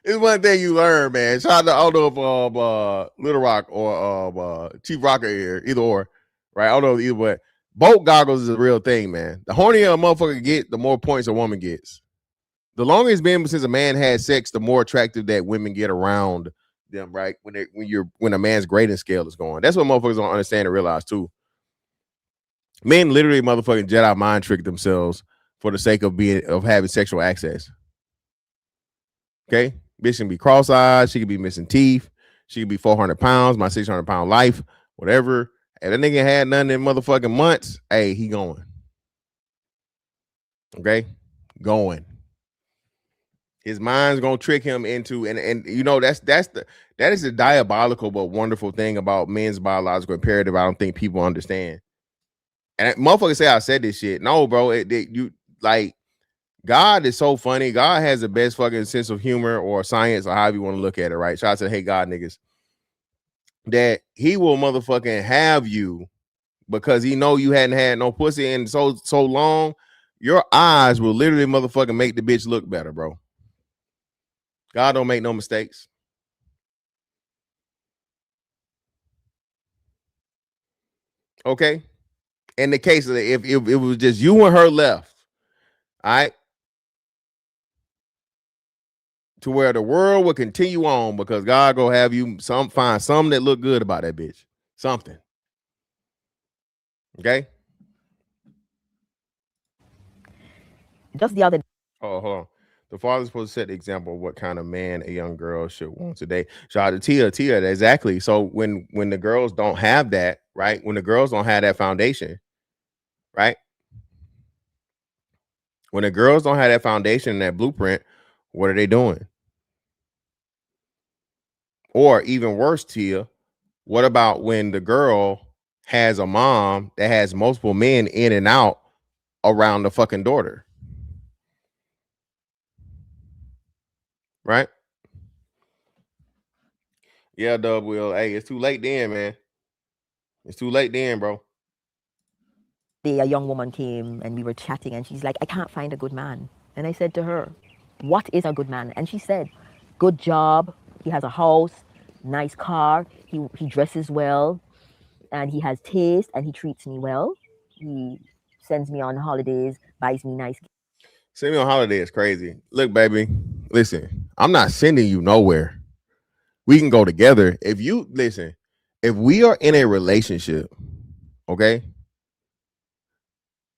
It's one thing you learn, man. Shout out to, I don't know if Little Rock or Chief Rocker here, either or, right? I don't know either, but boat goggles is a real thing, man. The hornier a motherfucker get, the more points a woman gets. The longer it's been since a man had sex, the more attractive that women get around them, right? When a man's grading scale is going. That's what motherfuckers don't understand and realize too. Men literally motherfucking Jedi mind trick themselves for the sake of having sexual access. Okay? Bitch can be cross-eyed, she could be missing teeth, she could be 400 pounds, my 600-pound life, whatever. If that nigga had none in motherfucking months, hey, he going. Okay? Going. His mind's gonna trick him into, and that is the diabolical but wonderful thing about men's biological imperative. I don't think people understand. And motherfuckers say I said this shit. No, bro. God is so funny. God has the best fucking sense of humor or science or however you want to look at it, right? Shout out to Hey God niggas. That he will motherfucking have you because he know you hadn't had no pussy in so long. Your eyes will literally motherfucking make the bitch look better, bro. God don't make no mistakes. Okay. In the case of if it was just you and her left, all right. to where the world will continue on because God go have you find something that look good about that bitch. Something. Okay? Just the other Oh, hold on. The father's supposed to set the example of what kind of man a young girl should want today. Shout out to Tia, exactly. So when the girls don't have that, right? When the girls don't have that foundation, right? When the girls don't have that foundation and that blueprint, what are they doing? Or even worse, Tia, what about when the girl has a mom that has multiple men in and out around the fucking daughter? Right? Yeah, Dub will. Hey, it's too late then, man. It's too late then, bro. day, a young woman came and we were chatting, and she's like, I can't find a good man. And I said to her, what is a good man? And she said, good job, he has a house, nice car, he dresses well, and he has taste, and he treats me well. He sends me on holidays, buys me nice. Send me on holiday is crazy. Look, baby, listen, I'm not sending you nowhere. We can go together. If you listen, if we are in a relationship, okay,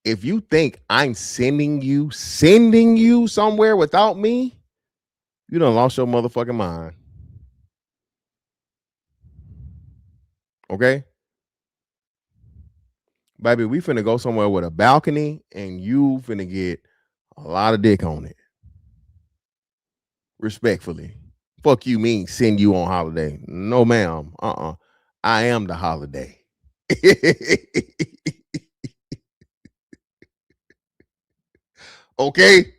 if you think I'm sending you somewhere without me, you done lost your motherfucking mind. Okay? Baby, we finna go somewhere with a balcony and you finna get a lot of dick on it. Respectfully. Fuck you mean send you on holiday. No, ma'am. I am the holiday. Okay?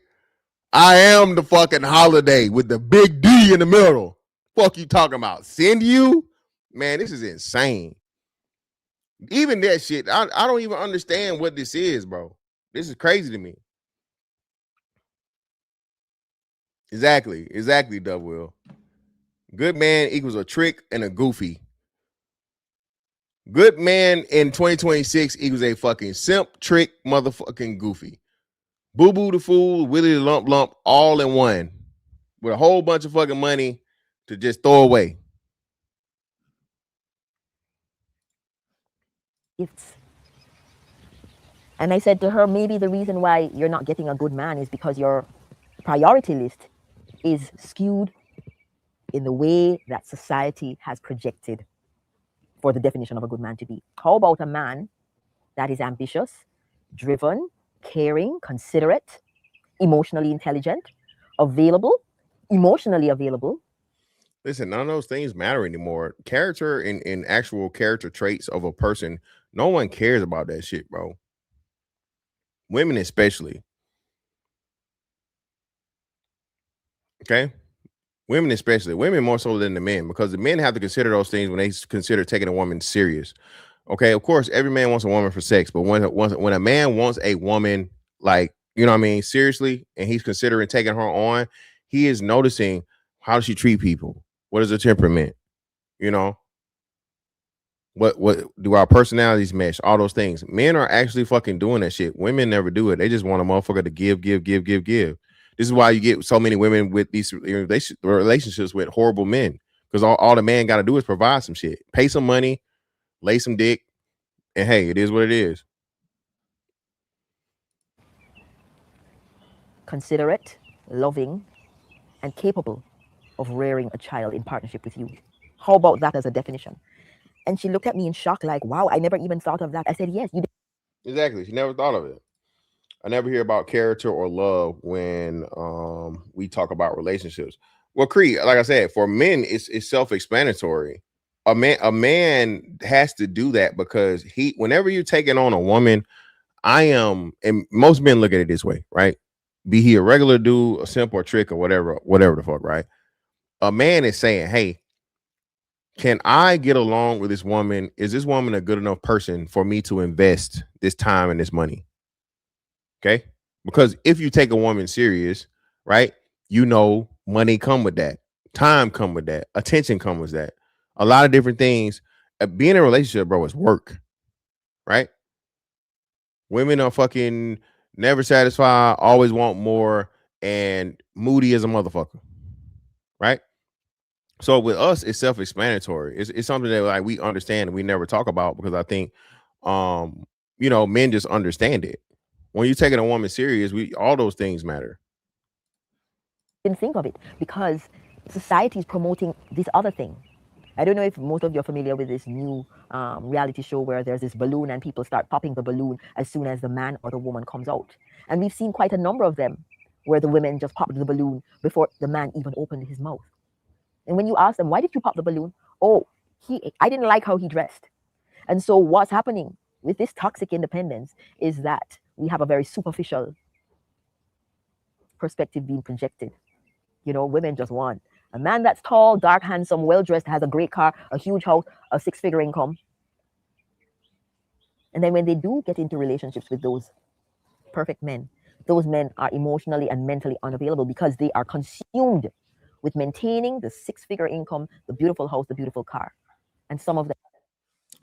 I am the fucking holiday with the big D in the middle. Fuck you talking about? Send you? Man, this is insane. Even that shit, I don't even understand what this is, bro. This is crazy to me. Exactly, Dub Will. Good man equals a trick and a goofy. Good man in 2026 equals a fucking simp, trick, motherfucking goofy. Boo Boo the fool, Willie the lump lump, all in one. With a whole bunch of fucking money to just throw away. Gifts. And I said to her, maybe the reason why you're not getting a good man is because your priority list is skewed in the way that society has projected for the definition of a good man to be. How about a man that is ambitious, driven, caring, considerate, emotionally intelligent, available, emotionally available? Listen, none of those things matter anymore. Character and actual character traits of a person, no one cares about that shit, bro. Women especially. Okay? Women especially. Women more so than the men, because the men have to consider those things when they consider taking a woman serious. Okay, of course, every man wants a woman for sex, but when a man wants a woman, like, you know what I mean, seriously, and he's considering taking her on, he is noticing how does she treat people? What is her temperament? You know, what do our personalities mesh? All those things. Men are actually fucking doing that shit. Women never do it. They just want a motherfucker to give. This is why you get so many women with these relationships with horrible men, because all the man got to do is provide some shit, pay some money, lay some dick, and hey, it is what it is. Considerate, loving, and capable of rearing a child in partnership with you. How about that as a definition? And she looked at me in shock, like, wow, I never even thought of that. I said, yes, you did. Exactly. She never thought of it. I never hear about character or love when we talk about relationships. Well, Cree, like I said, for men, it's self-explanatory. A man has to do that because whenever you're taking on a woman, and most men look at it this way, right? Be he a regular dude, a simp or trick or whatever the fuck, right? A man is saying, hey, can I get along with this woman? Is this woman a good enough person for me to invest this time and this money? Okay. Because if you take a woman serious, right, you know, money come with that, time come with that, attention come with that, a lot of different things. Being in a relationship, bro, is work, right? Women are fucking never satisfied, always want more, and moody as a motherfucker. right? So with us, it's self-explanatory. It's something that like we understand and we never talk about because I think, men just understand it. When you're taking a woman serious, all those things matter. Didn't think of it because society is promoting this other thing. I don't know if most of you are familiar with this new reality show where there's this balloon and people start popping the balloon as soon as the man or the woman comes out. And we've seen quite a number of them where the women just popped the balloon before the man even opened his mouth. And when you ask them, why did you pop the balloon? Oh, I didn't like how he dressed. And so what's happening with this toxic independence is that we have a very superficial perspective being projected. Women just want a man that's tall, dark, handsome, well-dressed, has a great car, a huge house, a six-figure income. And then when they do get into relationships with those perfect men, those men are emotionally and mentally unavailable because they are consumed with maintaining the six-figure income, the beautiful house, the beautiful car. And some of them.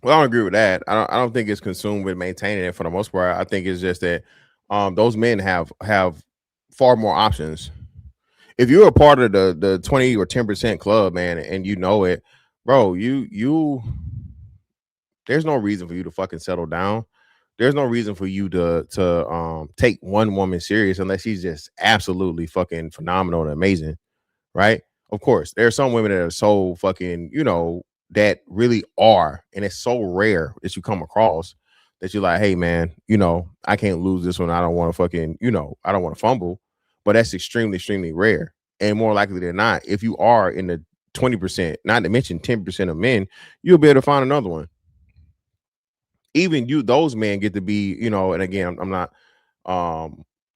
Well, I don't agree with that. I don't think it's consumed with maintaining it for the most part. I think it's just that those men have far more options. If you're a part of the 20 or 10% club, man, and you know it, bro, there's no reason for you to fucking settle down. There's no reason for you to take one woman serious unless she's just absolutely fucking phenomenal and amazing, right? Of course, there are some women that are so fucking, that really are, and it's so rare that you come across that you're like, hey man, I can't lose this one. I don't want to fucking, I don't want to fumble. But that's extremely, extremely rare. And more likely than not, if you are in the 20%, not to mention 10% of men, you'll be able to find another one. Even those men get to be, and again, I'm not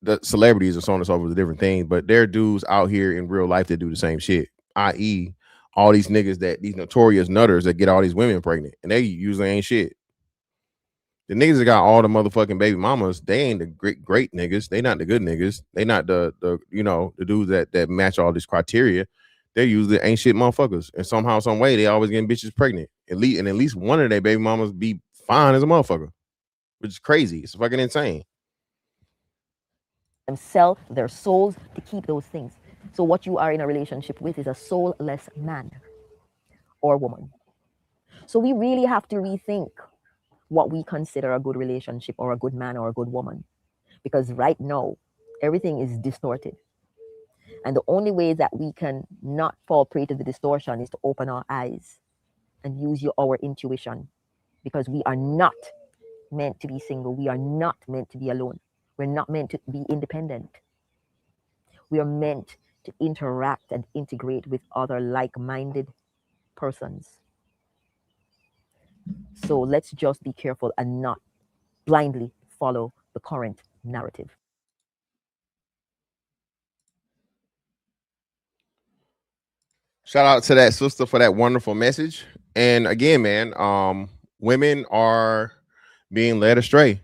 the celebrities or so on and so forth, different things, but there are dudes out here in real life that do the same shit, i.e., all these niggas these notorious nutters that get all these women pregnant, and they usually ain't shit. The niggas that got all the motherfucking baby mamas, they ain't the great niggas. They not the good niggas. They not the the dudes that match all this criteria. They usually ain't shit motherfuckers, and somehow, some way, they always getting bitches pregnant. At least one of their baby mamas be fine as a motherfucker, which is crazy. It's fucking insane. Sell their souls to keep those things. So what you are in a relationship with is a soulless man or woman. So we really have to rethink what we consider a good relationship or a good man or a good woman, because right now everything is distorted, and the only way that we can not fall prey to the distortion is to open our eyes and use our intuition, because we are not meant to be single. We are not meant to be alone. We're not meant to be independent. We are meant to interact and integrate with other like-minded persons. So let's just be careful and not blindly follow the current narrative. Shout out to that sister for that wonderful message. And again, man, women are being led astray.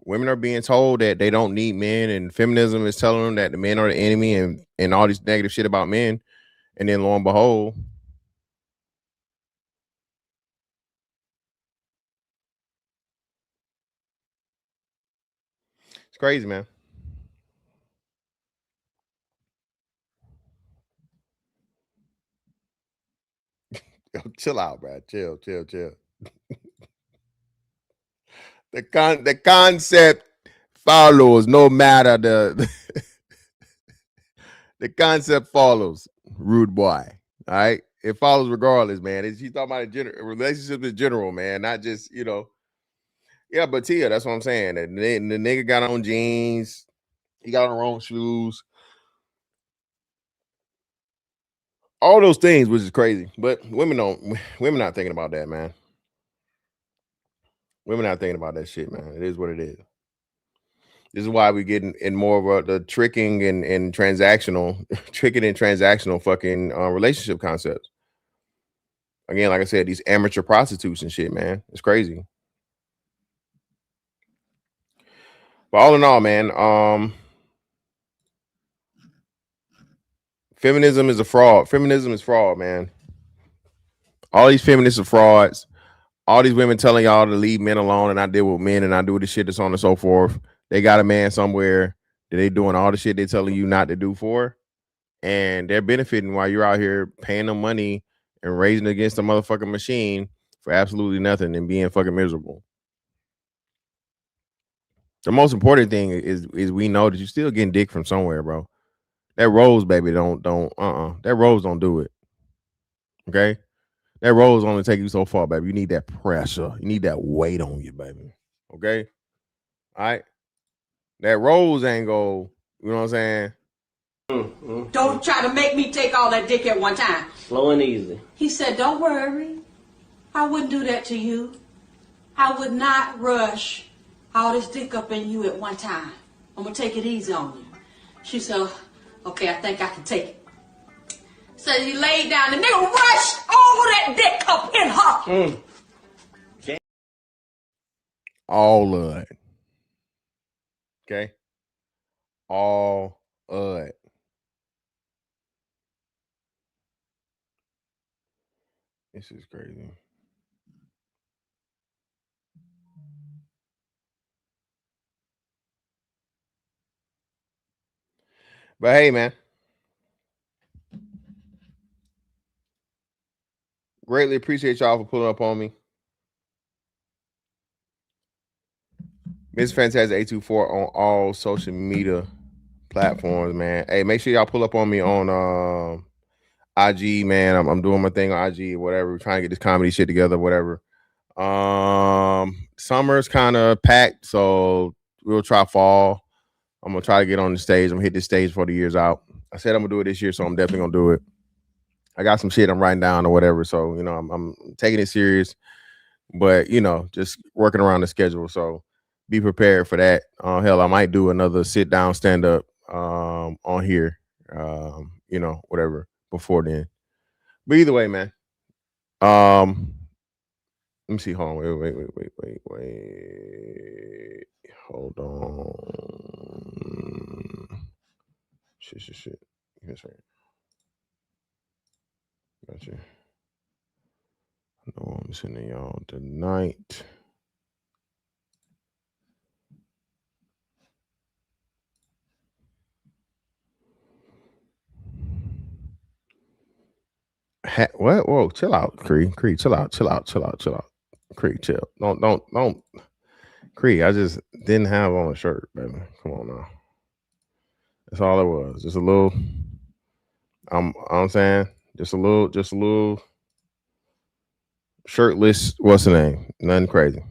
Women are being told that they don't need men, and feminism is telling them that the men are the enemy and all this negative shit about men. And then lo and behold, it's crazy, man. Yo, chill out, bro. Chill. The concept follows no matter the concept follows, rude boy. All right, it follows regardless, man. She's talking about a relationship in general, man, not just Yeah, but Tia, that's what I'm saying. The nigga got on jeans, he got on the wrong shoes, all those things, which is crazy. But women not thinking about that, man. Women not thinking about that shit, man. It is what it is. This is why we get in more of the tricking and transactional, fucking relationship concepts. Again, like I said, these amateur prostitutes and shit, man. It's crazy. But all in all, man, feminism is a fraud. Feminism is fraud, man. All these feminists are frauds. All these women telling y'all to leave men alone and not deal with men and not do the shit that's on and so forth. They got a man somewhere that they doing all the shit they telling you not to do for. and they're benefiting while you're out here paying them money and raising against the motherfucking machine for absolutely nothing and being fucking miserable. The most important thing is we know that you're still getting dick from somewhere, bro. That rose, baby, don't that rose don't do it. Okay? That rose only take you so far, baby. You need that pressure. You need that weight on you, baby. Okay? All right? That rose ain't go, you know what I'm saying? Don't try to make me take all that dick at one time. Slow and easy. He said, don't worry. I wouldn't do that to you. I would not rush all this dick up in you at one time. I'm going to take it easy on you. She said, okay, I think I can take it. So you laid down, the nigga rushed all that dick up in her. All of it. Okay? All of it. This is crazy. But hey, man. Greatly appreciate y'all for pulling up on me. Miss Fantastic 824 on all social media platforms, man. Hey, make sure y'all pull up on me on IG, man. I'm doing my thing on IG or whatever. We're trying to get this comedy shit together, whatever. Summer's kind of packed, so we'll try fall. I'm gonna try to get on the stage. I'm gonna hit this stage before the year's out. I said I'm gonna do it this year, so I'm definitely gonna do it. I got some shit I'm writing down or whatever, so you know I'm taking it serious, but you know just working around the schedule. So be prepared for that. Hell, I might do another sit down stand up on here, you know, whatever before then. But either way, man. Let me see. Hold on. Wait. Hold on. Shit. That's right. Gotcha. No, I'm sending y'all tonight. What? Whoa, chill out, Cree. Chill out. Cree, chill. Don't. Cree, I just didn't have on a shirt, baby. Come on now. That's all it was. Just a little. I'm saying just a little shirtless. What's the name? Nothing crazy.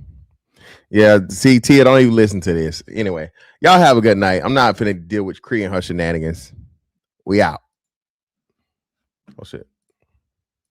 Yeah, see, Tia, don't even listen to this. Anyway, y'all have a good night. I'm not finna deal with Cree and her shenanigans. We out. Oh shit.